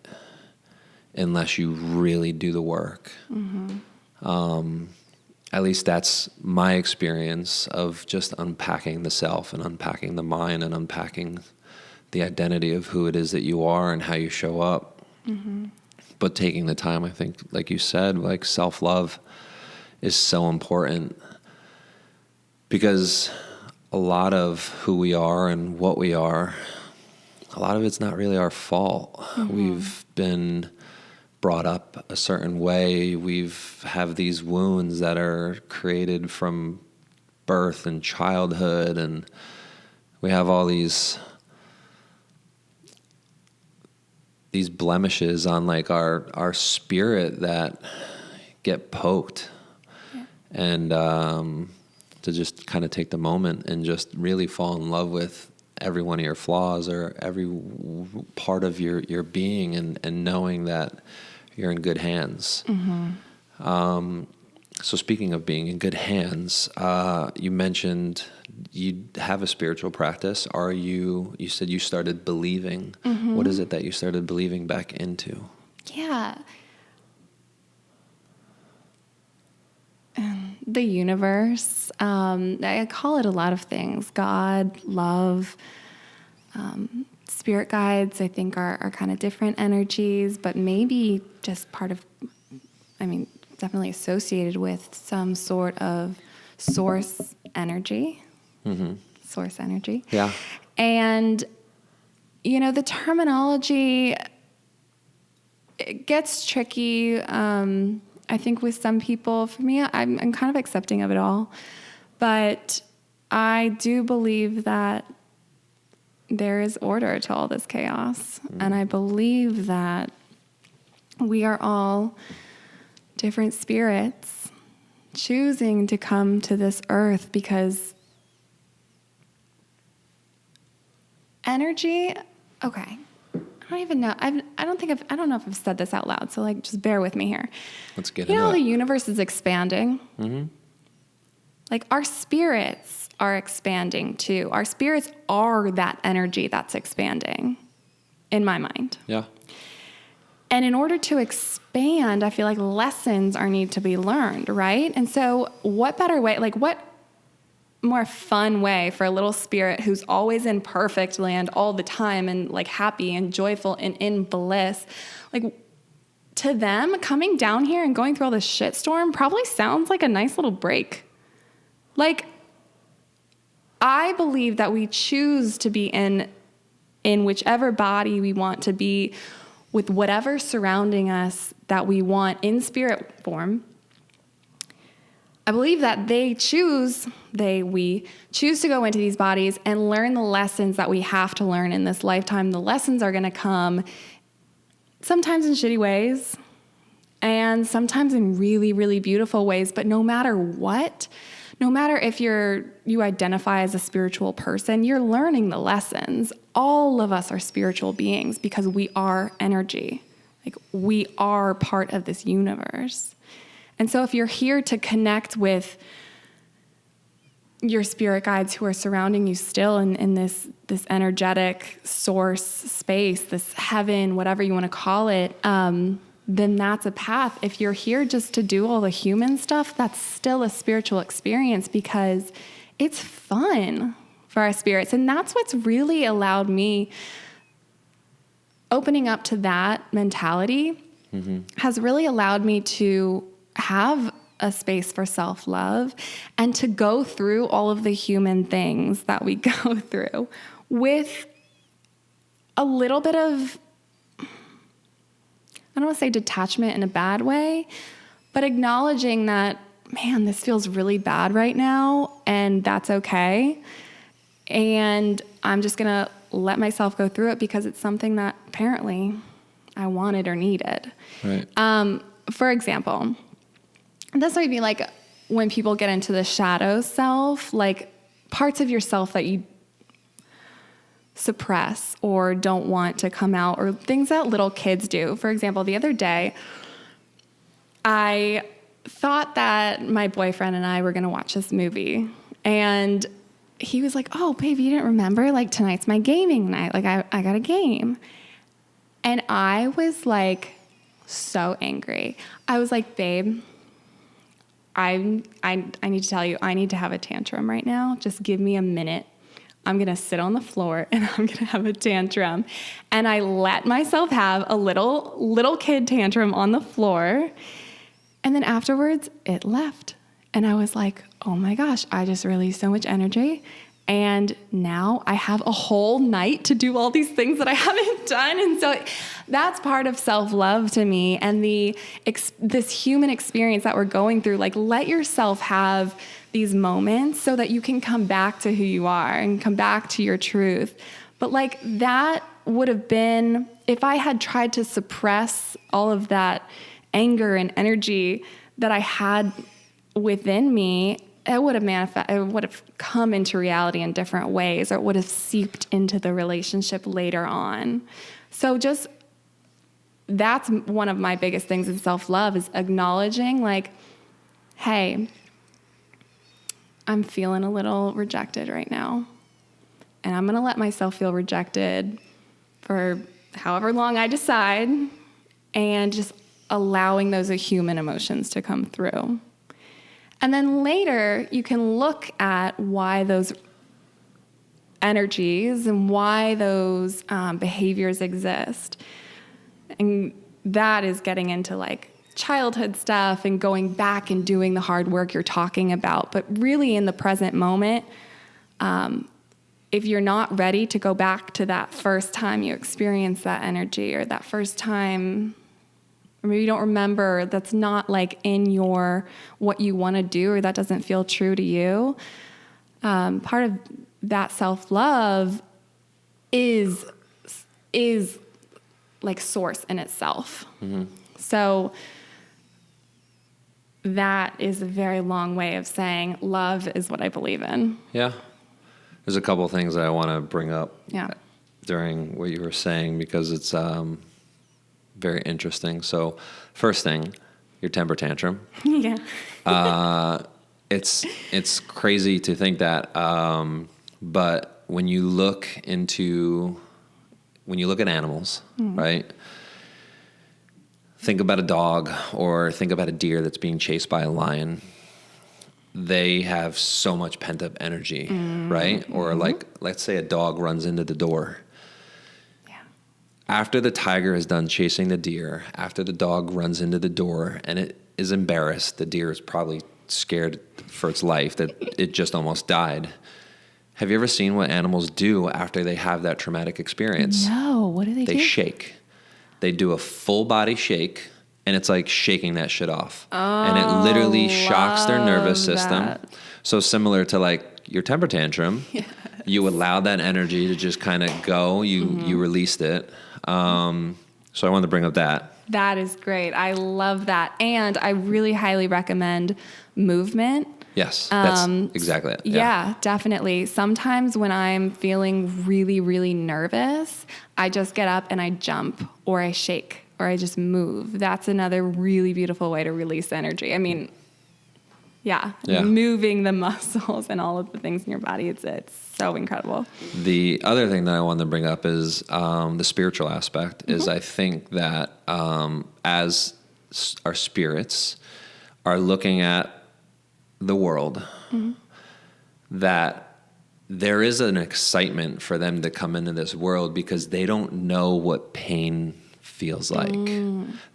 unless you really do the work. Mm-hmm. At least that's my experience of just unpacking the self and unpacking the mind and unpacking the identity of who it is that you are and how you show up. Mm-hmm. But taking the time, I think, like you said, like self-love is so important, because a lot of who we are and what we are, a lot of it's not really our fault. Mm-hmm. We've been brought up a certain way. We've have these wounds that are created from birth and childhood, and we have all these blemishes on like our spirit that get poked. Yeah. And to just kind of take the moment and just really fall in love with every one of your flaws or every part of your being, and knowing that you're in good hands. Mm-hmm. So speaking of being in good hands, you mentioned you have a spiritual practice. You said you started believing. Mm-hmm. What is it that you started believing back into? Yeah. The universe. I call it a lot of things. God, love, spirit guides, I think are kind of different energies, but maybe just part of, definitely associated with some sort of source energy. Mm-hmm. Source energy. Yeah. And, the terminology, it gets tricky. I think with some people, for me, I'm kind of accepting of it all. But I do believe that there is order to all this chaos. Mm. And I believe that we are all different spirits choosing to come to this earth, because energy, okay. I don't even know. I don't know if I've said this out loud. So just bear with me here. Let's get into it. The universe is expanding. Mm-hmm. Our spirits are expanding too. Our spirits are that energy that's expanding, in my mind. Yeah. And in order to expand, I feel like lessons need to be learned, right? And so what better way, what more fun way for a little spirit who's always in perfect land all the time and happy and joyful and in bliss, to them coming down here and going through all this shitstorm probably sounds like a nice little break. I believe that we choose to be in whichever body we want to be, with whatever surrounding us that we want in spirit form. I believe that we choose to go into these bodies and learn the lessons that we have to learn in this lifetime. The lessons are going to come sometimes in shitty ways and sometimes in really, really beautiful ways. But no matter what, no matter if you identify as a spiritual person, you're learning the lessons. All of us are spiritual beings because we are energy. We are part of this universe. And so if you're here to connect with your spirit guides who are surrounding you still in this energetic source space, this heaven, whatever you want to call it, then that's a path. If you're here just to do all the human stuff, that's still a spiritual experience because it's fun for our spirits. And that's what's really allowed me, opening up to that mentality, mm-hmm. has really allowed me to have a space for self-love and to go through all of the human things that we go through with a little bit of, I don't want to say detachment in a bad way, but acknowledging that, man, this feels really bad right now, and that's okay. And I'm just going to let myself go through it because it's something that apparently I wanted or needed. Right. For example, this might be when people get into the shadow self, parts of yourself that you suppress or don't want to come out, or things that little kids do. For example, the other day, I thought that my boyfriend and I were going to watch this movie, and he was like, "Oh, babe, you didn't remember? Tonight's my gaming night. I got a game." And I was so angry. I was like, "Babe, I need to tell you, I need to have a tantrum right now. Just give me a minute. I'm going to sit on the floor and I'm going to have a tantrum. And I let myself have a little kid tantrum on the floor. And then afterwards, it left. And I was like, oh my gosh, I just released so much energy. And now I have a whole night to do all these things that I haven't done. And so that's part of self-love to me. And this human experience that we're going through, like, let yourself have these moments so that you can come back to who you are and come back to your truth. But like, that would have been, if I had tried to suppress all of that anger and energy that I had within me, it would have come into reality in different ways, or it would have seeped into the relationship later on. So just, that's one of my biggest things in self-love, is acknowledging, like, hey, I'm feeling a little rejected right now. And I'm going to let myself feel rejected for however long I decide, and just allowing those human emotions to come through. And then later, you can look at why those energies and why those behaviors exist. And that is getting into like childhood stuff and going back and doing the hard work you're talking about. But really in the present moment, if you're not ready to go back to that first time you experienced that energy, or that first time, or maybe you don't remember, that's not like in your, what you want to do, or that doesn't feel true to you. Part of that self-love is like source in itself. Mm-hmm. So that is a very long way of saying love is what I believe in. Yeah. There's a couple of things that I want to bring up during what you were saying, because it's very interesting. So first thing, your temper tantrum. Yeah. It's crazy to think that, but when you look at animals, right? Think about a dog, or think about a deer that's being chased by a lion. They have so much pent-up energy, right? Or like, let's say a dog runs into the door. Yeah. After the tiger is done chasing the deer, after the dog runs into the door and it is embarrassed, the deer is probably scared for its life that it just almost died. Have you ever seen what animals do after they have that traumatic experience? No, what do? They shake. They do a full body shake, and it's like shaking that shit off. And it literally shocks their nervous system. That. So similar to like your temper tantrum, yes. You allow that energy to just kind of go. You released it. So I wanted to bring up that. That is great. I love that. And I really highly recommend movement. Yes, that's exactly it. Yeah, definitely. Sometimes when I'm feeling really, really nervous, I just get up and I jump, or I shake, or I just move. That's another really beautiful way to release energy. I mean, yeah. Moving the muscles and all of the things in your body, it's so incredible. The other thing that I wanted to bring up is the spiritual aspect. Is I think that as our spirits are looking at the world, that there is an excitement for them to come into this world, because they don't know what pain feels like.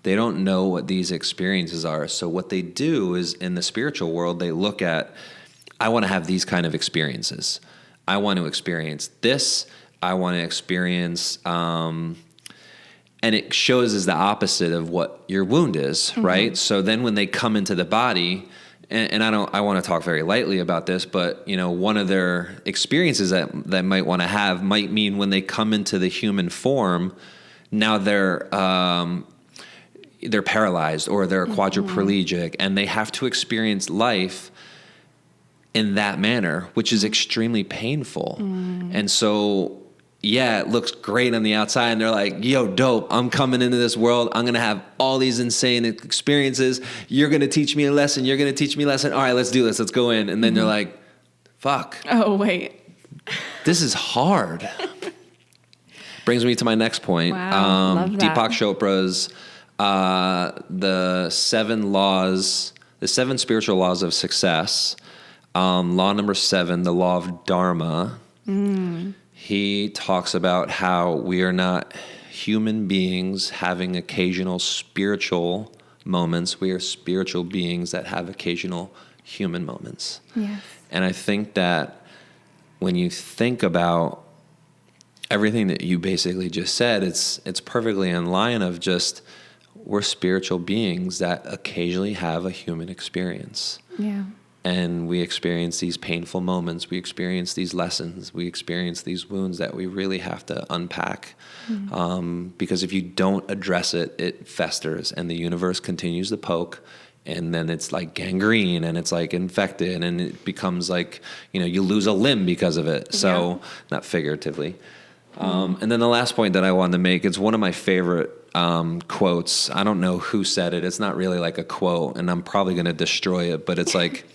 They don't know what these experiences are. So what they do is, in the spiritual world, they look at, I want to have these kind of experiences. I want to experience this. I want to experience, and it shows as the opposite of what your wound is, right? So then when they come into the body, and I want to talk very lightly about this, but one of their experiences that they might want to have might mean when they come into the human form, now they're paralyzed, or they're quadriplegic, and they have to experience life in that manner, which is extremely painful. And so, yeah, it looks great on the outside, and they're like, yo, dope, I'm coming into this world. I'm going to have all these insane experiences. You're going to teach me a lesson. You're going to teach me a lesson. All right, let's do this. Let's go in. And then they're like, fuck. Oh, wait. This is hard. Brings me to my next point. Wow, love that. Deepak Chopra's the seven spiritual laws of success. Law number 7, the law of Dharma. He talks about how we are not human beings having occasional spiritual moments. We are spiritual beings that have occasional human moments. Yes. And I think that when you think about everything that you basically just said, it's perfectly in line of just we're spiritual beings that occasionally have a human experience. Yeah. And we experience these painful moments. We experience these lessons. We experience these wounds that we really have to unpack. Because if you don't address it, it festers and the universe continues to poke. And then it's like gangrene and it's like infected and it becomes like, you lose a limb because of it. So not figuratively. And then the last point that I wanted to make, it's one of my favorite quotes. I don't know who said it. It's not really like a quote and I'm probably going to destroy it, but it's like,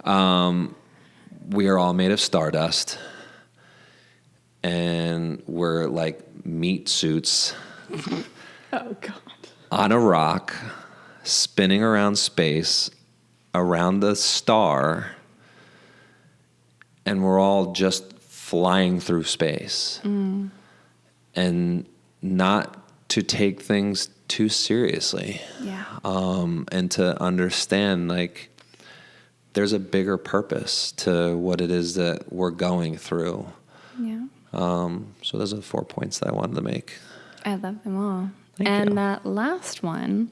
we are all made of stardust and we're like meat suits Oh, God. on a rock spinning around space around the star and we're all just flying through space and not to take things too seriously. Yeah. And to understand like there's a bigger purpose to what it is that we're going through. Yeah. So those are the 4 points that I wanted to make. I love them all. Thank and you. that last one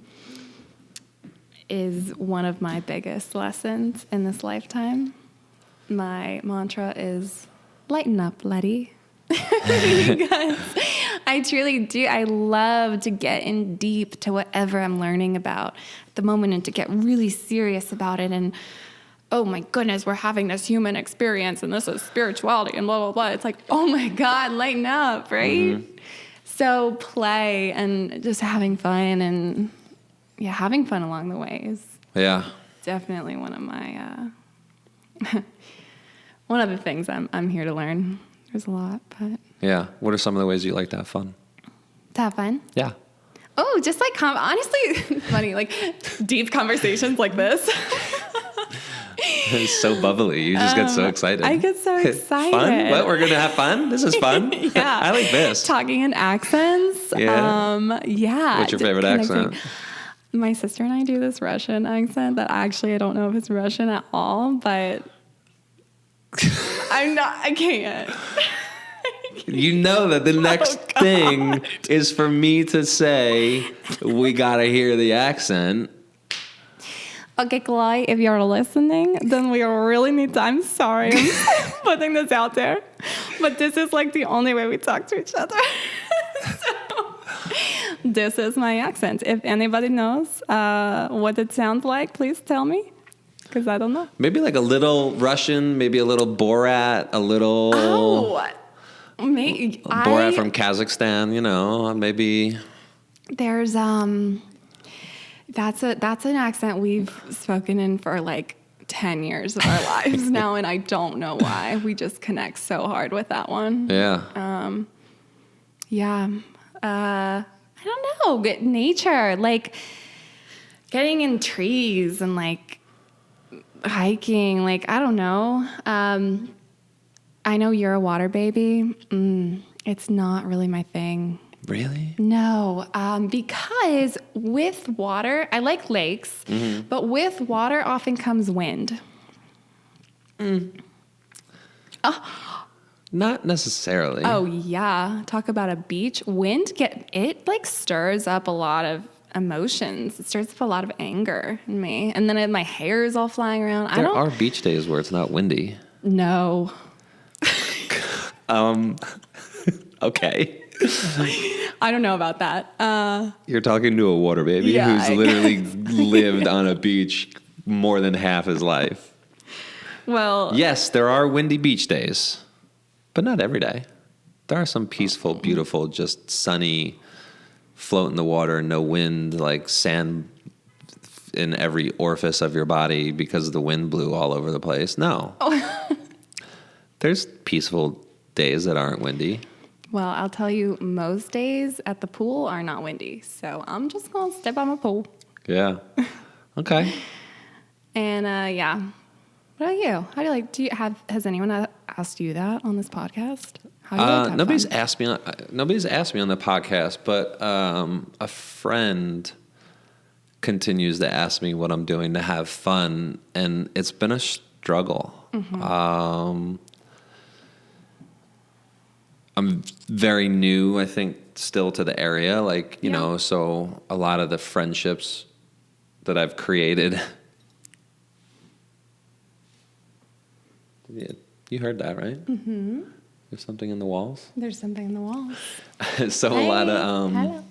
is one of my biggest lessons in this lifetime. My mantra is lighten up, Letty. Because I truly do. I love to get in deep to whatever I'm learning about at the moment and to get really serious about it. And oh my goodness, we're having this human experience and this is spirituality and blah, blah, blah. It's like, oh my God, lighten up, right? So play and just having fun and having fun along the way is definitely one of my, one of the things I'm here to learn. There's a lot, but. Yeah. What are some of the ways you like to have fun? To have fun? Yeah. Oh, just like, honestly, funny, like deep conversations like this. It's so bubbly. You just get so excited. I get so excited. Fun? What? We're going to have fun? This is fun? Yeah. I like this. Talking in accents. Yeah. Yeah. What's your favorite accent? My sister and I do this Russian accent that actually I don't know if it's Russian at all, but I can't. You know that the next thing is for me to say, we got to hear the accent. Okay, Kalai, if you're listening, then we really need to. I'm sorry, I'm putting this out there, but this is like the only way we talk to each other. So, this is my accent. If anybody knows what it sounds like, please tell me, because I don't know. Maybe like a little Russian, maybe a little Borat, a little... Oh, Borat from Kazakhstan, maybe... There's... That's an accent we've spoken in for like 10 years of our lives now, and I don't know why. We just connect so hard with that one. Yeah. I don't know. Nature, like getting in trees and like hiking, like I don't know. I know you're a water baby. It's not really my thing. Really? No, because with water, I like lakes, but with water often comes wind. Not necessarily. Oh yeah, talk about a beach. Wind like stirs up a lot of emotions. It stirs up a lot of anger in me, and then my hair is all flying around. There are beach days where it's not windy. No. Okay. I don't know about that. You're talking to a water baby who's literally lived on a beach more than half his life. Well, yes, there are windy beach days, but not every day. There are some peaceful, beautiful, just sunny, float in the water, no wind, like sand in every orifice of your body because the wind blew all over the place. No. There's peaceful days that aren't windy. Well, I'll tell you, most days at the pool are not windy, so I'm just going to step on my pool. Yeah. Okay. And, What about you? How do you has anyone asked you that on this podcast? How do you like to have Nobody's fun? asked me on the podcast, but a friend continues to ask me what I'm doing to have fun, and it's been a struggle. I'm very new, I think, still to the area, like, you know, so a lot of the friendships that I've created. Yeah, you heard that, right? Mm-hmm. There's something in the walls. There's something in the walls. So Hello.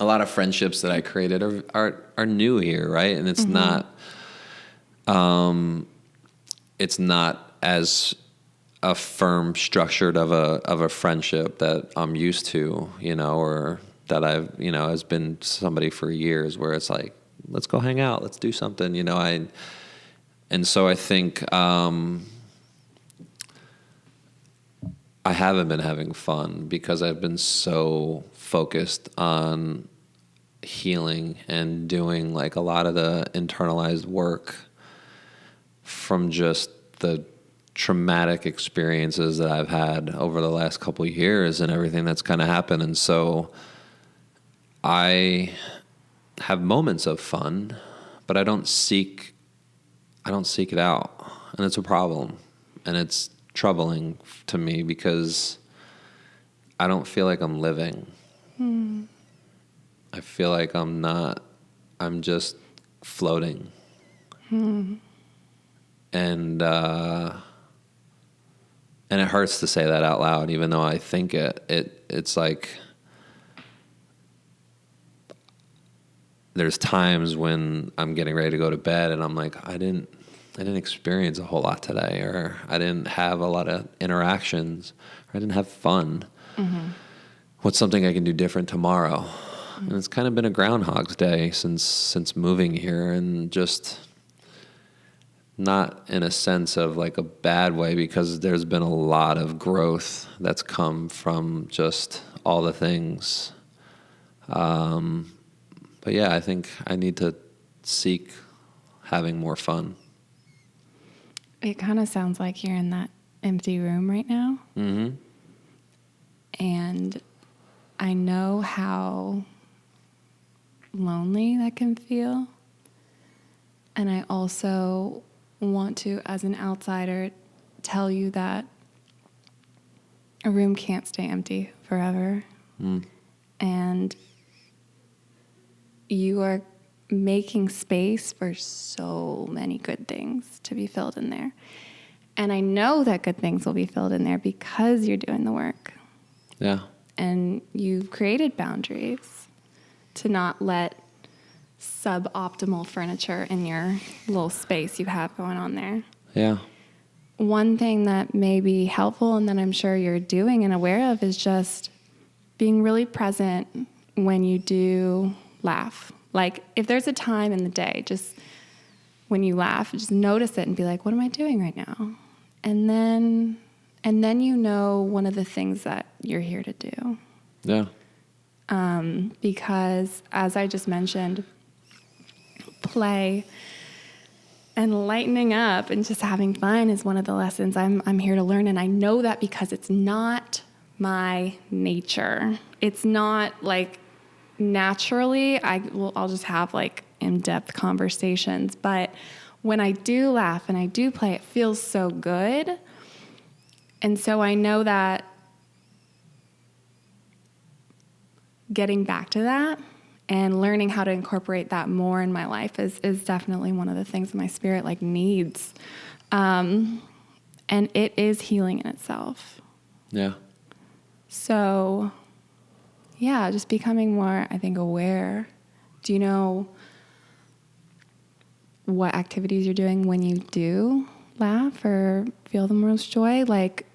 a lot of friendships that I created are new here, right? And it's not as a firm structured of a friendship that I'm used to, you know, or that I've, you know, has been somebody for years where it's like, let's go hang out, let's do something, you know. And so I think I haven't been having fun because I've been so focused on healing and doing like a lot of the internalized work from just the traumatic experiences that I've had over the last couple of years and everything that's kind of happened. And so I have moments of fun, but I don't seek it out. And it's a problem. And it's troubling to me because I don't feel like I'm living. I feel like I'm just floating. And it hurts to say that out loud, even though I think it's like there's times when I'm getting ready to go to bed and I'm like, I didn't experience a whole lot today, or I didn't have a lot of interactions, or I didn't have fun. Mm-hmm. What's something I can do different tomorrow? Mm-hmm. And it's kind of been a Groundhog's Day since moving here, and just not in a sense of like a bad way, because there's been a lot of growth that's come from just all the things. But yeah, I think I need to seek having more fun. It kind of sounds like you're in that empty room right now. Mm-hmm. And I know how lonely that can feel. And I also want to, as an outsider, tell you that a room can't stay empty forever. And you are making space for so many good things to be filled in there. And I know that good things will be filled in there because you're doing the work. Yeah. And you've created boundaries to not let suboptimal furniture in your little space you have going on there. Yeah. One thing that may be helpful and that I'm sure you're doing and aware of is just being really present when you do laugh. Like if there's a time in the day, just when you laugh, just notice it and be like, what am I doing right now? And then you know one of the things that you're here to do. Yeah. Because as I just mentioned, play and lightening up and just having fun is one of the lessons I'm here to learn. And I know that because it's not my nature. It's not like naturally I'll just have like in-depth conversations. But when I do laugh and I do play, it feels so good. And so I know that getting back to that and learning how to incorporate that more in my life is definitely one of the things my spirit like needs. And it is healing in itself. Yeah. So, yeah, just becoming more, I think, aware. Do you know what activities you're doing when you do laugh or feel the most joy? Like,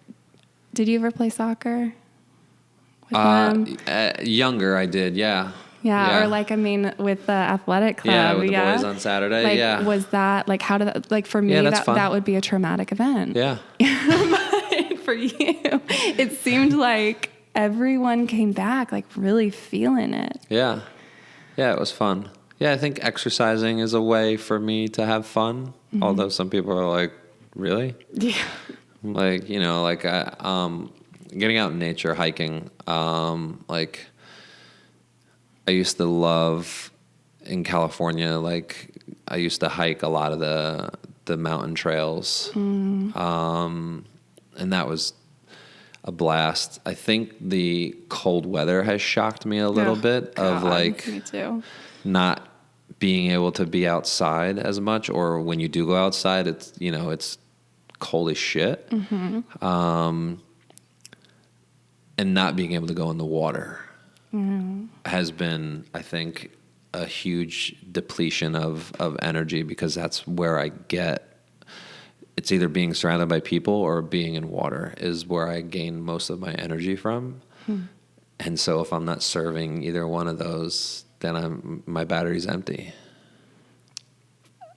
did you ever play soccer with them? Younger, I did, yeah. Yeah, or like, I mean, with the athletic club. Yeah, with the boys on Saturday, like, yeah. Was that, like, how did that, like, for me, that would be a traumatic event. Yeah. But for you, it seemed like everyone came back, like, really feeling it. Yeah. Yeah, it was fun. Yeah, I think exercising is a way for me to have fun. Although some people are like, really? Yeah. Like, getting out in nature, hiking. Like, I used to love in California, like, I used to hike a lot of the mountain trails. And that was a blast. I think the cold weather has shocked me a little bit of God, like me too. not being able to be outside as much, or when you do go outside, it's cold as shit. And not being able to go in the water has been, I think, a huge depletion of energy, because that's where I get. It's either being surrounded by people or being in water is where I gain most of my energy from. And so if I'm not serving either one of those, then my battery's empty.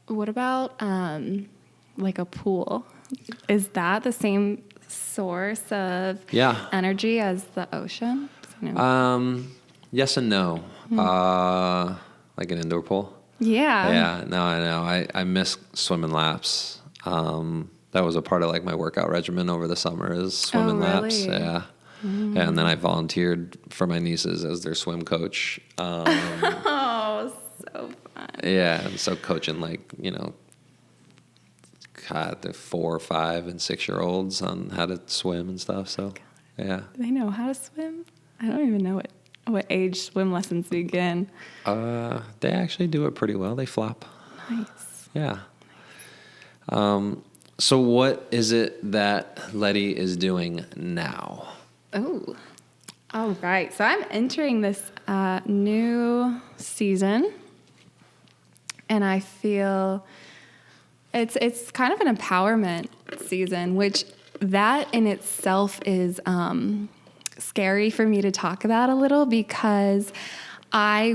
What about like a pool? Is that the same source of energy as the ocean? Yes and no. Like an indoor pool. Yeah. Yeah, no, I know. I miss swimming laps. That was a part of like my workout regimen over the summer is swimming laps. Really? Yeah. Yeah, and then I volunteered for my nieces as their swim coach. Oh, so fun. Yeah, and so coaching the 4, 5, and 6-year-olds on how to swim and stuff. So, yeah. Do they know how to swim? I don't even know what age swim lessons begin. They actually do it pretty well. They flop. Nice. Yeah. So what is it that Letty is doing now? Oh, all right. So I'm entering this new season, and I feel it's kind of an empowerment season, which that in itself is scary for me to talk about a little, because I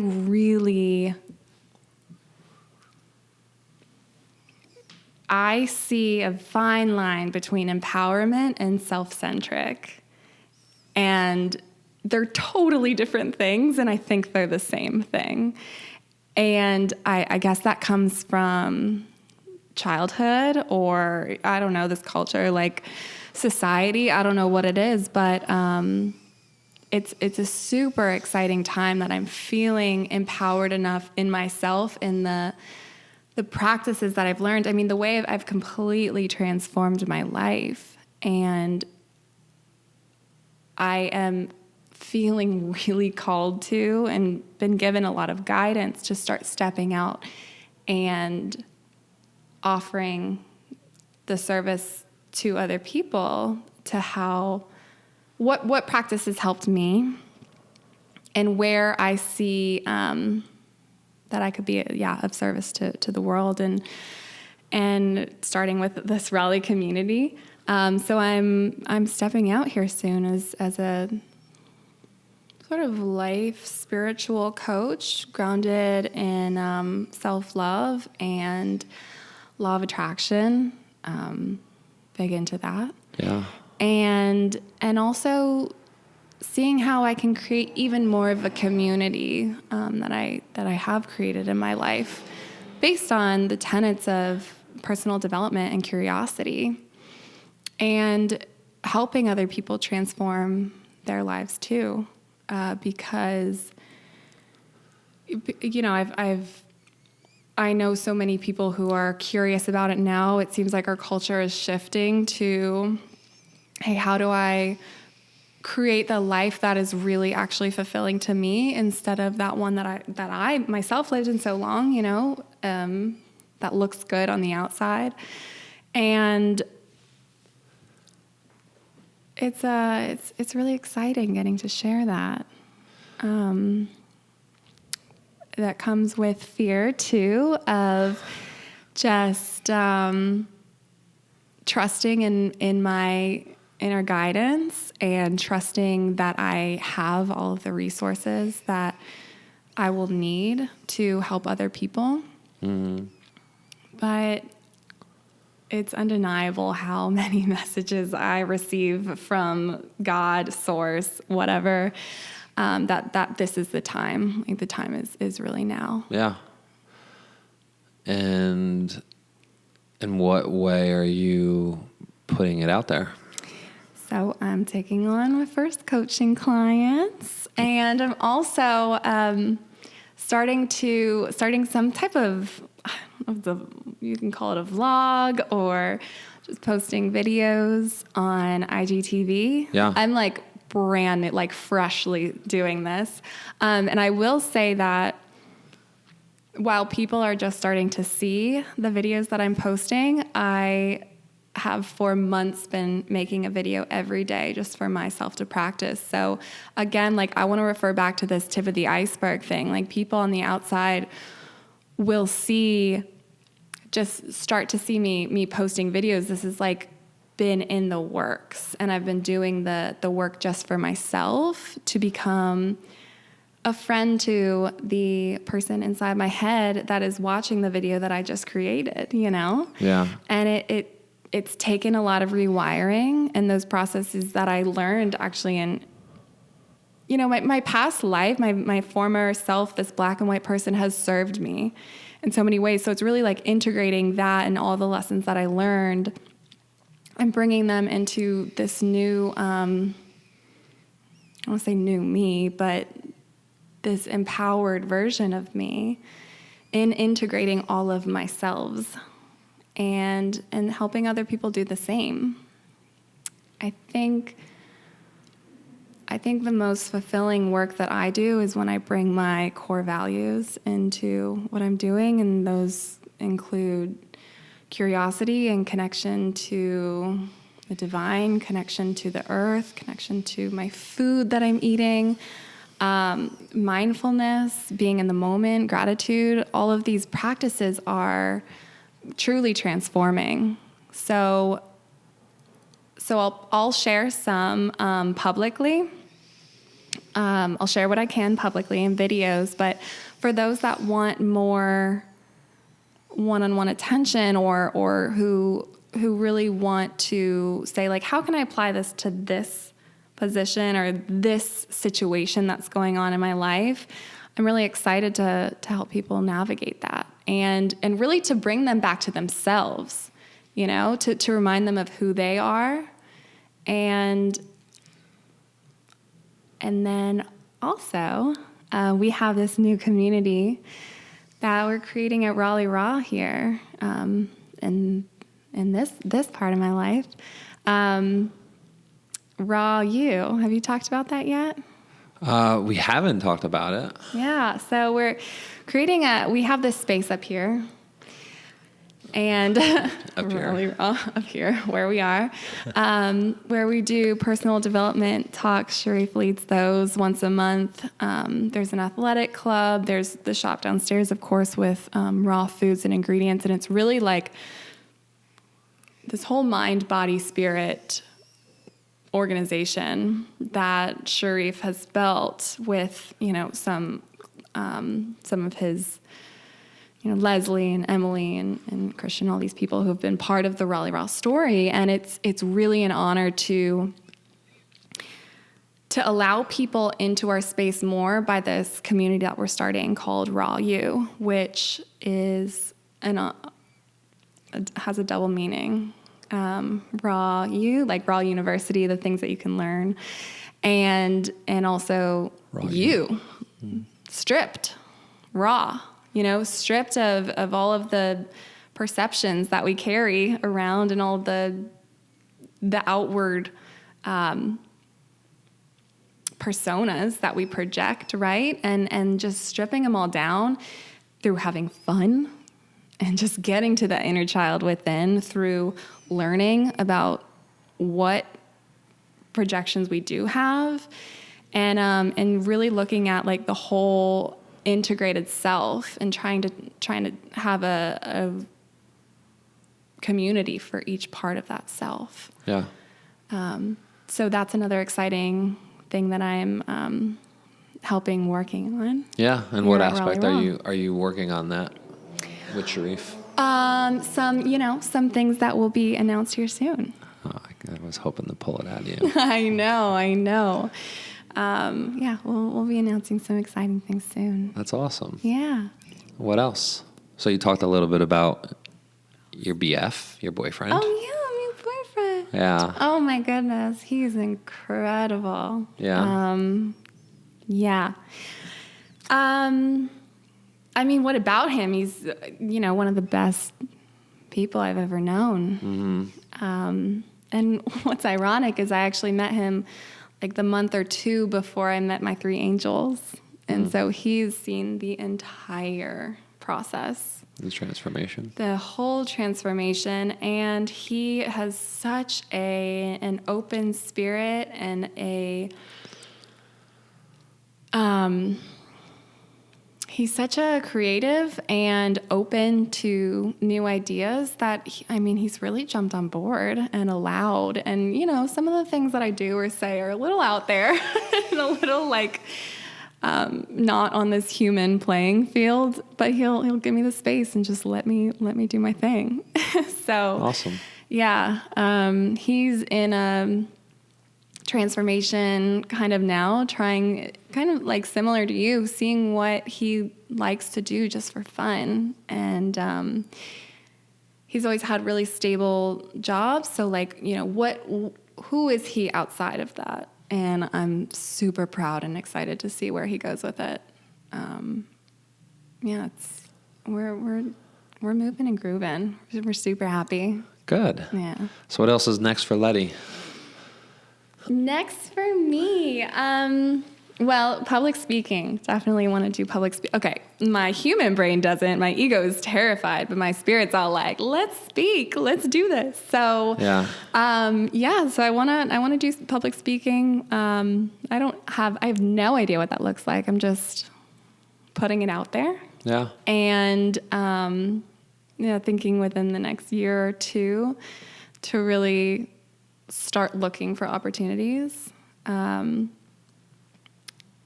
see a fine line between empowerment and self-centric. And they're totally different things, and I think they're the same thing. And I guess that comes from childhood, or I don't know, this culture, like society. I don't know what it is, but it's a super exciting time that I'm feeling empowered enough in myself, in the practices that I've learned. I mean, the way I've completely transformed my life, and I am feeling really called to and been given a lot of guidance to start stepping out and offering the service to other people, to what practices helped me, and where I see that I could be of service to the world, and starting with this Raleigh community. So I'm stepping out here soon as a sort of life spiritual coach, grounded in self-love and law of attraction. Big into that. Yeah. And also seeing how I can create even more of a community that I have created in my life, based on the tenets of personal development and curiosity, and helping other people transform their lives too, because I know so many people who are curious about it now. It seems like our culture is shifting to, hey, how do I create the life that is really actually fulfilling to me, instead of that one that I myself lived in so long, that looks good on the outside. And it's really exciting getting to share that. That comes with fear too, of just trusting in my inner guidance, and trusting that I have all of the resources that I will need to help other people. Mm-hmm. But it's undeniable how many messages I receive from God, source, whatever, that this is the time. Like, the time is really now. Yeah. And in what way are you putting it out there? So I'm taking on my first coaching clients, and I'm also starting some type of, I don't know if you can call it a vlog or just posting videos on IGTV. Yeah. I'm like brand new, like freshly doing this. And I will say that while people are just starting to see the videos that I'm posting, I have for months been making a video every day just for myself to practice. So again, like I want to refer back to this tip of the iceberg thing. Like people on the outside will start to see me posting videos. This is like been in the works, and I've been doing the work just for myself to become a friend to the person inside my head that is watching the video that I just created, Yeah. And it's taken a lot of rewiring, and those processes that I learned actually in, my past life, my former self, this black and white person, has served me in so many ways. So it's really like integrating that and all the lessons that I learned and bringing them into this new, I don't want to say new me, but this empowered version of me in integrating all of myself and helping other people do the same. I think the most fulfilling work that I do is when I bring my core values into what I'm doing, and those include curiosity and connection to the divine, connection to the earth, connection to my food that I'm eating, mindfulness, being in the moment, gratitude. All of these practices are truly transforming. So I'll share some publicly. I'll share what I can publicly in videos, but for those that want more one-on-one attention or who really want to say, like, how can I apply this to this position or this situation that's going on in my life? I'm really excited to help people navigate that and really to bring them back to themselves, to remind them of who they are. And then also, we have this new community that we're creating at Raleigh Raw here, in this part of my life. Raw You. Have you talked about that yet? We haven't talked about it. Yeah. So we're creating we have this space up here. And Raleigh Raw up here where we are, where we do personal development talks. Sharif leads those once a month. There's an athletic club. There's the shop downstairs, of course, with raw foods and ingredients. And it's really like this whole mind, body, spirit organization that Sharif has built with, some of his, Leslie and Emily and Christian, all these people who have been part of the Raleigh Raw story. And it's really an honor to allow people into our space more by this community that we're starting called Raw You, which is has a double meaning. Raw You, like Raw University, the things that you can learn, and also raw you, stripped, raw, stripped of all of the perceptions that we carry around and all the outward personas that we project, right? And just stripping them all down through having fun and just getting to the inner child within through learning about what projections we do have, and really looking at like the whole integrated self and trying to have a community for each part of that self. Yeah. So that's another exciting thing that I'm working on. Yeah. And what aspect are you working on that with Sharif? Some things that will be announced here soon. Oh, I was hoping to pull it out of you. I know. We'll be announcing some exciting things soon. That's awesome. Yeah. What else? So you talked a little bit about your BF, your boyfriend. Oh, yeah, my boyfriend. Yeah. Oh, my goodness. He's incredible. Yeah. Yeah. I mean, what about him? He's, one of the best people I've ever known. And what's ironic is I actually met him like the month or two before I met my 3 angels. And so he's seen the entire process. The transformation. The whole transformation. And he has such an open spirit and he's such a creative and open to new ideas that, he's really jumped on board and allowed. And, some of the things that I do or say are a little out there and a little not on this human playing field, but he'll give me the space and just let me do my thing. So awesome. Yeah. He's in a transformation kind of now, trying kind of like similar to you, seeing what he likes to do just for fun. And he's always had really stable jobs. So who is he outside of that? And I'm super proud and excited to see where he goes with it. We're moving and grooving. We're super happy. Good. Yeah. So what else is next for Letty? Next for me, public speaking. Definitely want to do public speaking. Okay, my human brain doesn't. My ego is terrified, but my spirit's all like, let's speak, let's do this. So yeah. So I wanna do public speaking. I have no idea what that looks like. I'm just putting it out there. Yeah. And thinking within the next year or two to really start looking for opportunities.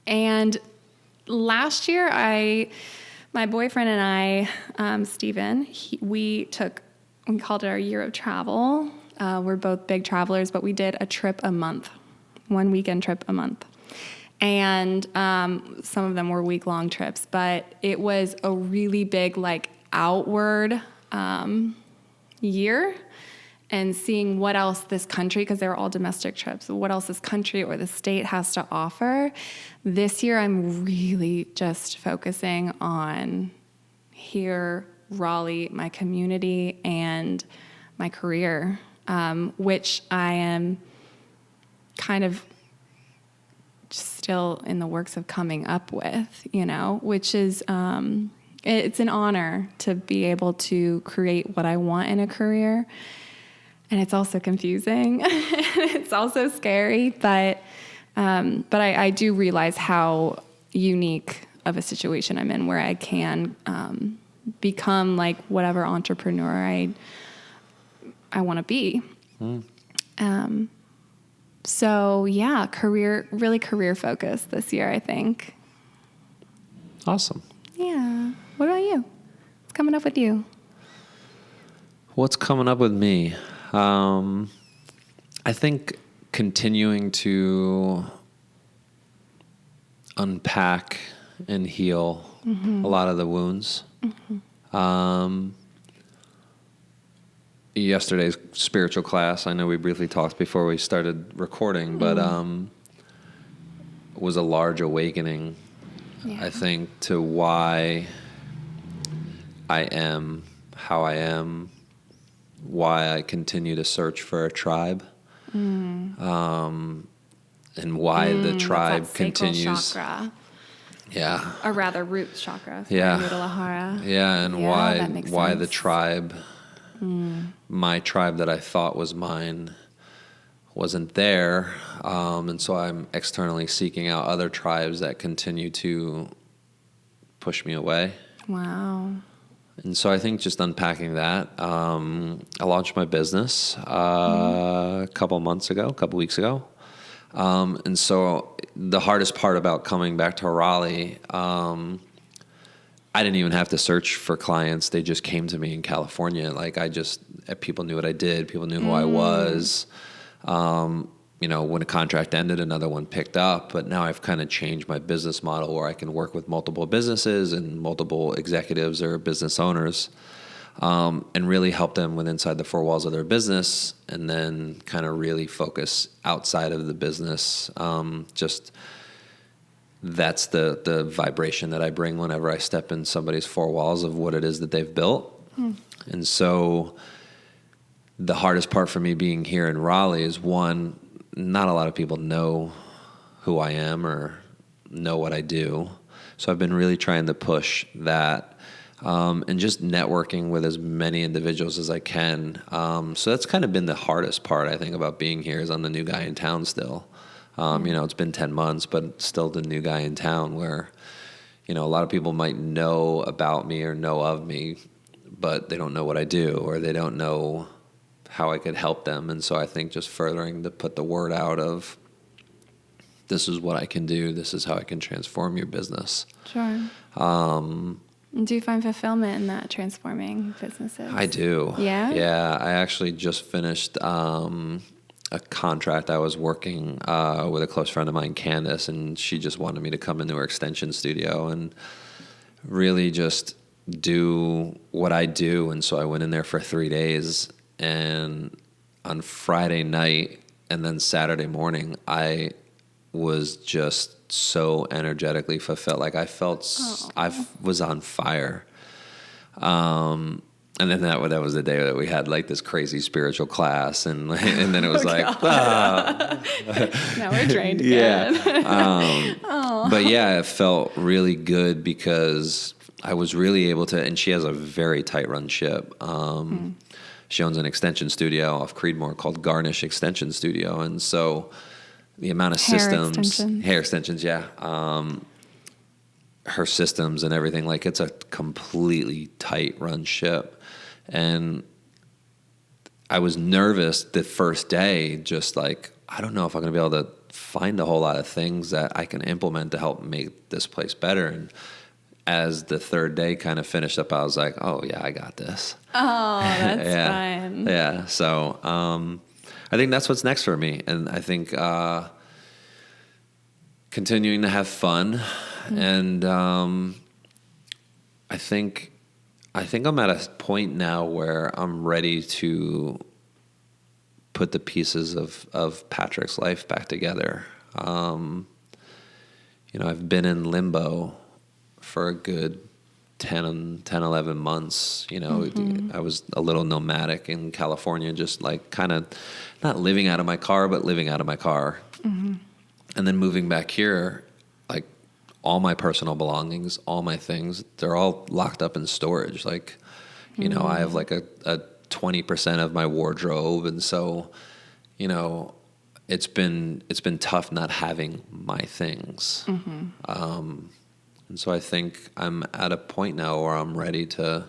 And last year, my boyfriend and I, Steven, we called it our year of travel. We're both big travelers, but we did a trip a month, 1 weekend trip a month. And some of them were week-long trips, but it was a really big, outward year. And seeing what else this country, because they were all domestic trips, what else this country or the state has to offer. This year, I'm really just focusing on here, Raleigh, my community, and my career, which I am kind of still in the works of coming up with, which is, it's an honor to be able to create what I want in a career. And it's also confusing. It's also scary, but I do realize how unique of a situation I'm in, where I can become whatever entrepreneur I want to be. So yeah, really career focused this year, I think. Awesome. Yeah. What about you? What's coming up with you? What's coming up with me? I think continuing to unpack and heal a lot of the wounds. Yesterday's spiritual class, I know we briefly talked before we started recording, but was a large awakening, I think, to why I am how I am, why I continue to search for a tribe, and why the tribe continues. Chakra. Yeah. Or rather, root chakra. Yeah. Mudalahara. Yeah, and that why sense. the tribe, my tribe that I thought was mine, wasn't there, and so I'm externally seeking out other tribes that continue to push me away. Wow. And so I think just unpacking that, I launched my business a couple weeks ago. And so the hardest part about coming back to Raleigh, I didn't even have to search for clients. They just came to me in California. People knew what I did. People knew who I was. when a contract ended, another one picked up. But now I've kind of changed my business model where I can work with multiple businesses and multiple executives or business owners, and really help them with inside the four walls of their business, and then kind of really focus outside of the business. Just that's the vibration that I bring whenever I step in somebody's four walls of what it is that they've built. And so the hardest part for me being here in Raleigh is, one, not a lot of people know who I am or know what I do. So I've been really trying to push that, and just networking with as many individuals as I can. So that's kind of been the hardest part, I think, about being here, is I'm the new guy in town still. It's been 10 months, but still the new guy in town, where, a lot of people might know about me or know of me, but they don't know what I do, or they don't know how I could help them. And so I think just furthering to put the word out of, this is what I can do, this is how I can transform your business. Sure. Do you find fulfillment in that, transforming businesses? I do. Yeah? Yeah. I actually just finished a contract. I was working with a close friend of mine, Candace, and she just wanted me to come into her extension studio and really just do what I do. And so I went in there for 3 days, and on Friday night and then Saturday morning, I was just so energetically fulfilled. Like I felt, I was on fire. And then that was the day that we had like this crazy spiritual class, and then it was now we're trained again. Yeah. But yeah, it felt really good because I was really able to, and she has a very tight run ship. She owns an extension studio off Creedmoor called Garnish Extension Studio. And so the amount of hair extensions, yeah. Her systems and everything, like it's a completely tight run ship. And I was nervous the first day, just like, I don't know if I'm going to be able to find a whole lot of things that I can implement to help make this place better. And as the third day kind of finished up, I was like, oh yeah, I got this. Oh, that's fun. Yeah. So, I think that's what's next for me. And I think, continuing to have fun. And, I think I'm at a point now where I'm ready to put the pieces of Patrick's life back together. I've been in limbo for a good 10, 11 months. I was a little nomadic in California, just like kind of not living out of my car, but living out of my car. And then moving back here, like all my personal belongings, all my things, they're all locked up in storage. Like, I have like a 20% of my wardrobe. And so, it's been tough not having my things. And so I think I'm at a point now where I'm ready to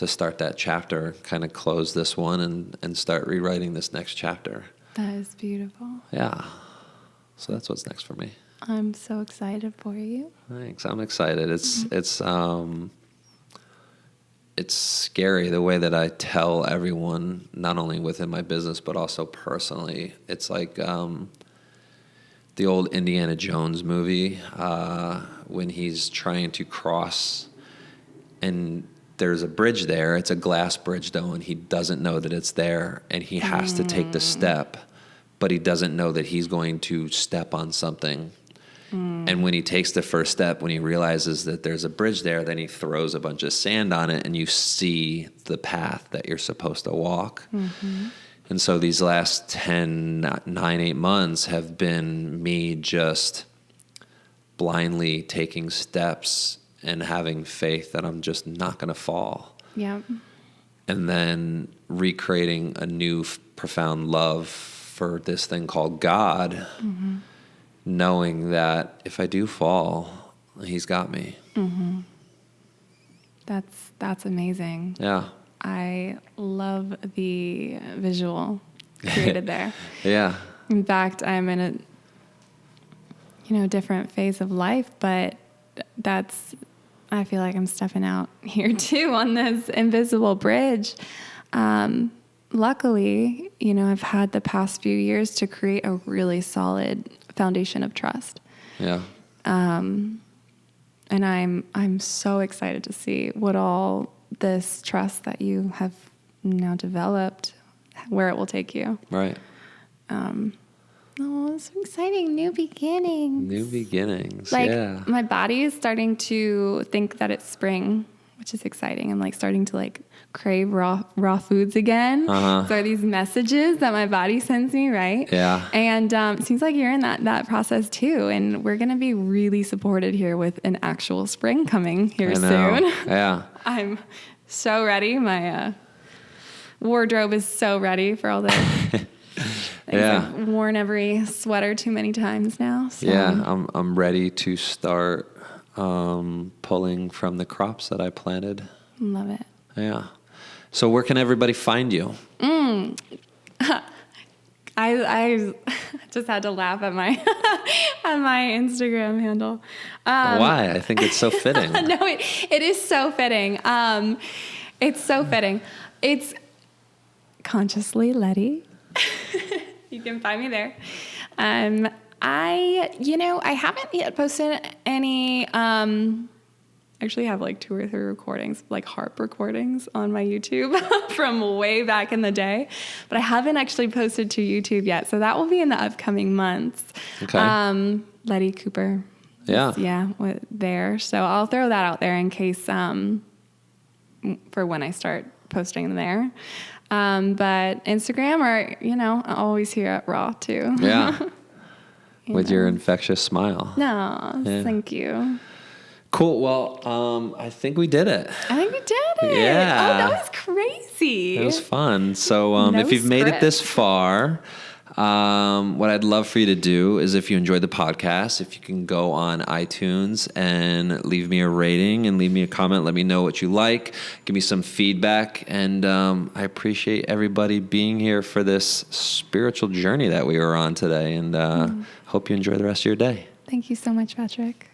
start that chapter, kind of close this one and start rewriting this next chapter. That is beautiful. Yeah. So that's what's next for me. I'm so excited for you. Thanks. I'm excited. It's scary the way that I tell everyone, not only within my business, but also personally. It's like the old Indiana Jones movie, when he's trying to cross, and there's a bridge there. It's a glass bridge, though, and he doesn't know that it's there, and he has to take the step, but he doesn't know that he's going to step on something. And when he takes the first step, when he realizes that there's a bridge there, then he throws a bunch of sand on it, and you see the path that you're supposed to walk. And so these last 8 months have been me just blindly taking steps and having faith that I'm just not going to fall. Yeah. And then recreating a new profound love for this thing called God, knowing that if I do fall, He's got me. That's amazing. Yeah. I love the visual created there. Yeah. In fact, I'm in a different phase of life, but I feel like I'm stepping out here too on this invisible bridge. luckily, I've had the past few years to create a really solid foundation of trust. Yeah. And I'm so excited to see what all this trust that you have now developed, where it will take you. Right. Oh, it's so exciting. New beginnings. New beginnings. Like, yeah. my body is starting to think that it's spring, which is exciting. I'm like starting to like crave raw foods again. Uh-huh. So are these messages that my body sends me, right? Yeah. And it seems like you're in that process too. And we're going to be really supported here with an actual spring coming here soon. Yeah. I'm so ready. My wardrobe is so ready for all the Yeah. I've worn every sweater too many times now. So. Yeah. I'm ready to start pulling from the crops that I planted. Love it. Yeah. So where can everybody find you? I just had to laugh at my at my Instagram handle. Why? I think it's so fitting. No, it is so fitting. It's so fitting. It's Consciously Letty. You can find me there. I haven't yet posted any. Actually have like 2 or 3 recordings, like harp recordings on my YouTube from way back in the day, but I haven't actually posted to YouTube yet. So that will be in the upcoming months. Okay. Letty Cooper. Yeah. There. So I'll throw that out there in case, for when I start posting there. But Instagram or, always here at Raw too. Yeah. With your infectious smile. No, Yeah. Thank you. Cool. Well, I think we did it. I think we did it. Yeah. Oh, that was crazy. It was fun. So No if you've made it script. this far, what I'd love for you to do is, if you enjoyed the podcast, if you can go on iTunes and leave me a rating and leave me a comment, let me know what you like, give me some feedback. And I appreciate everybody being here for this spiritual journey that we were on today. And hope you enjoy the rest of your day. Thank you so much, Patrick.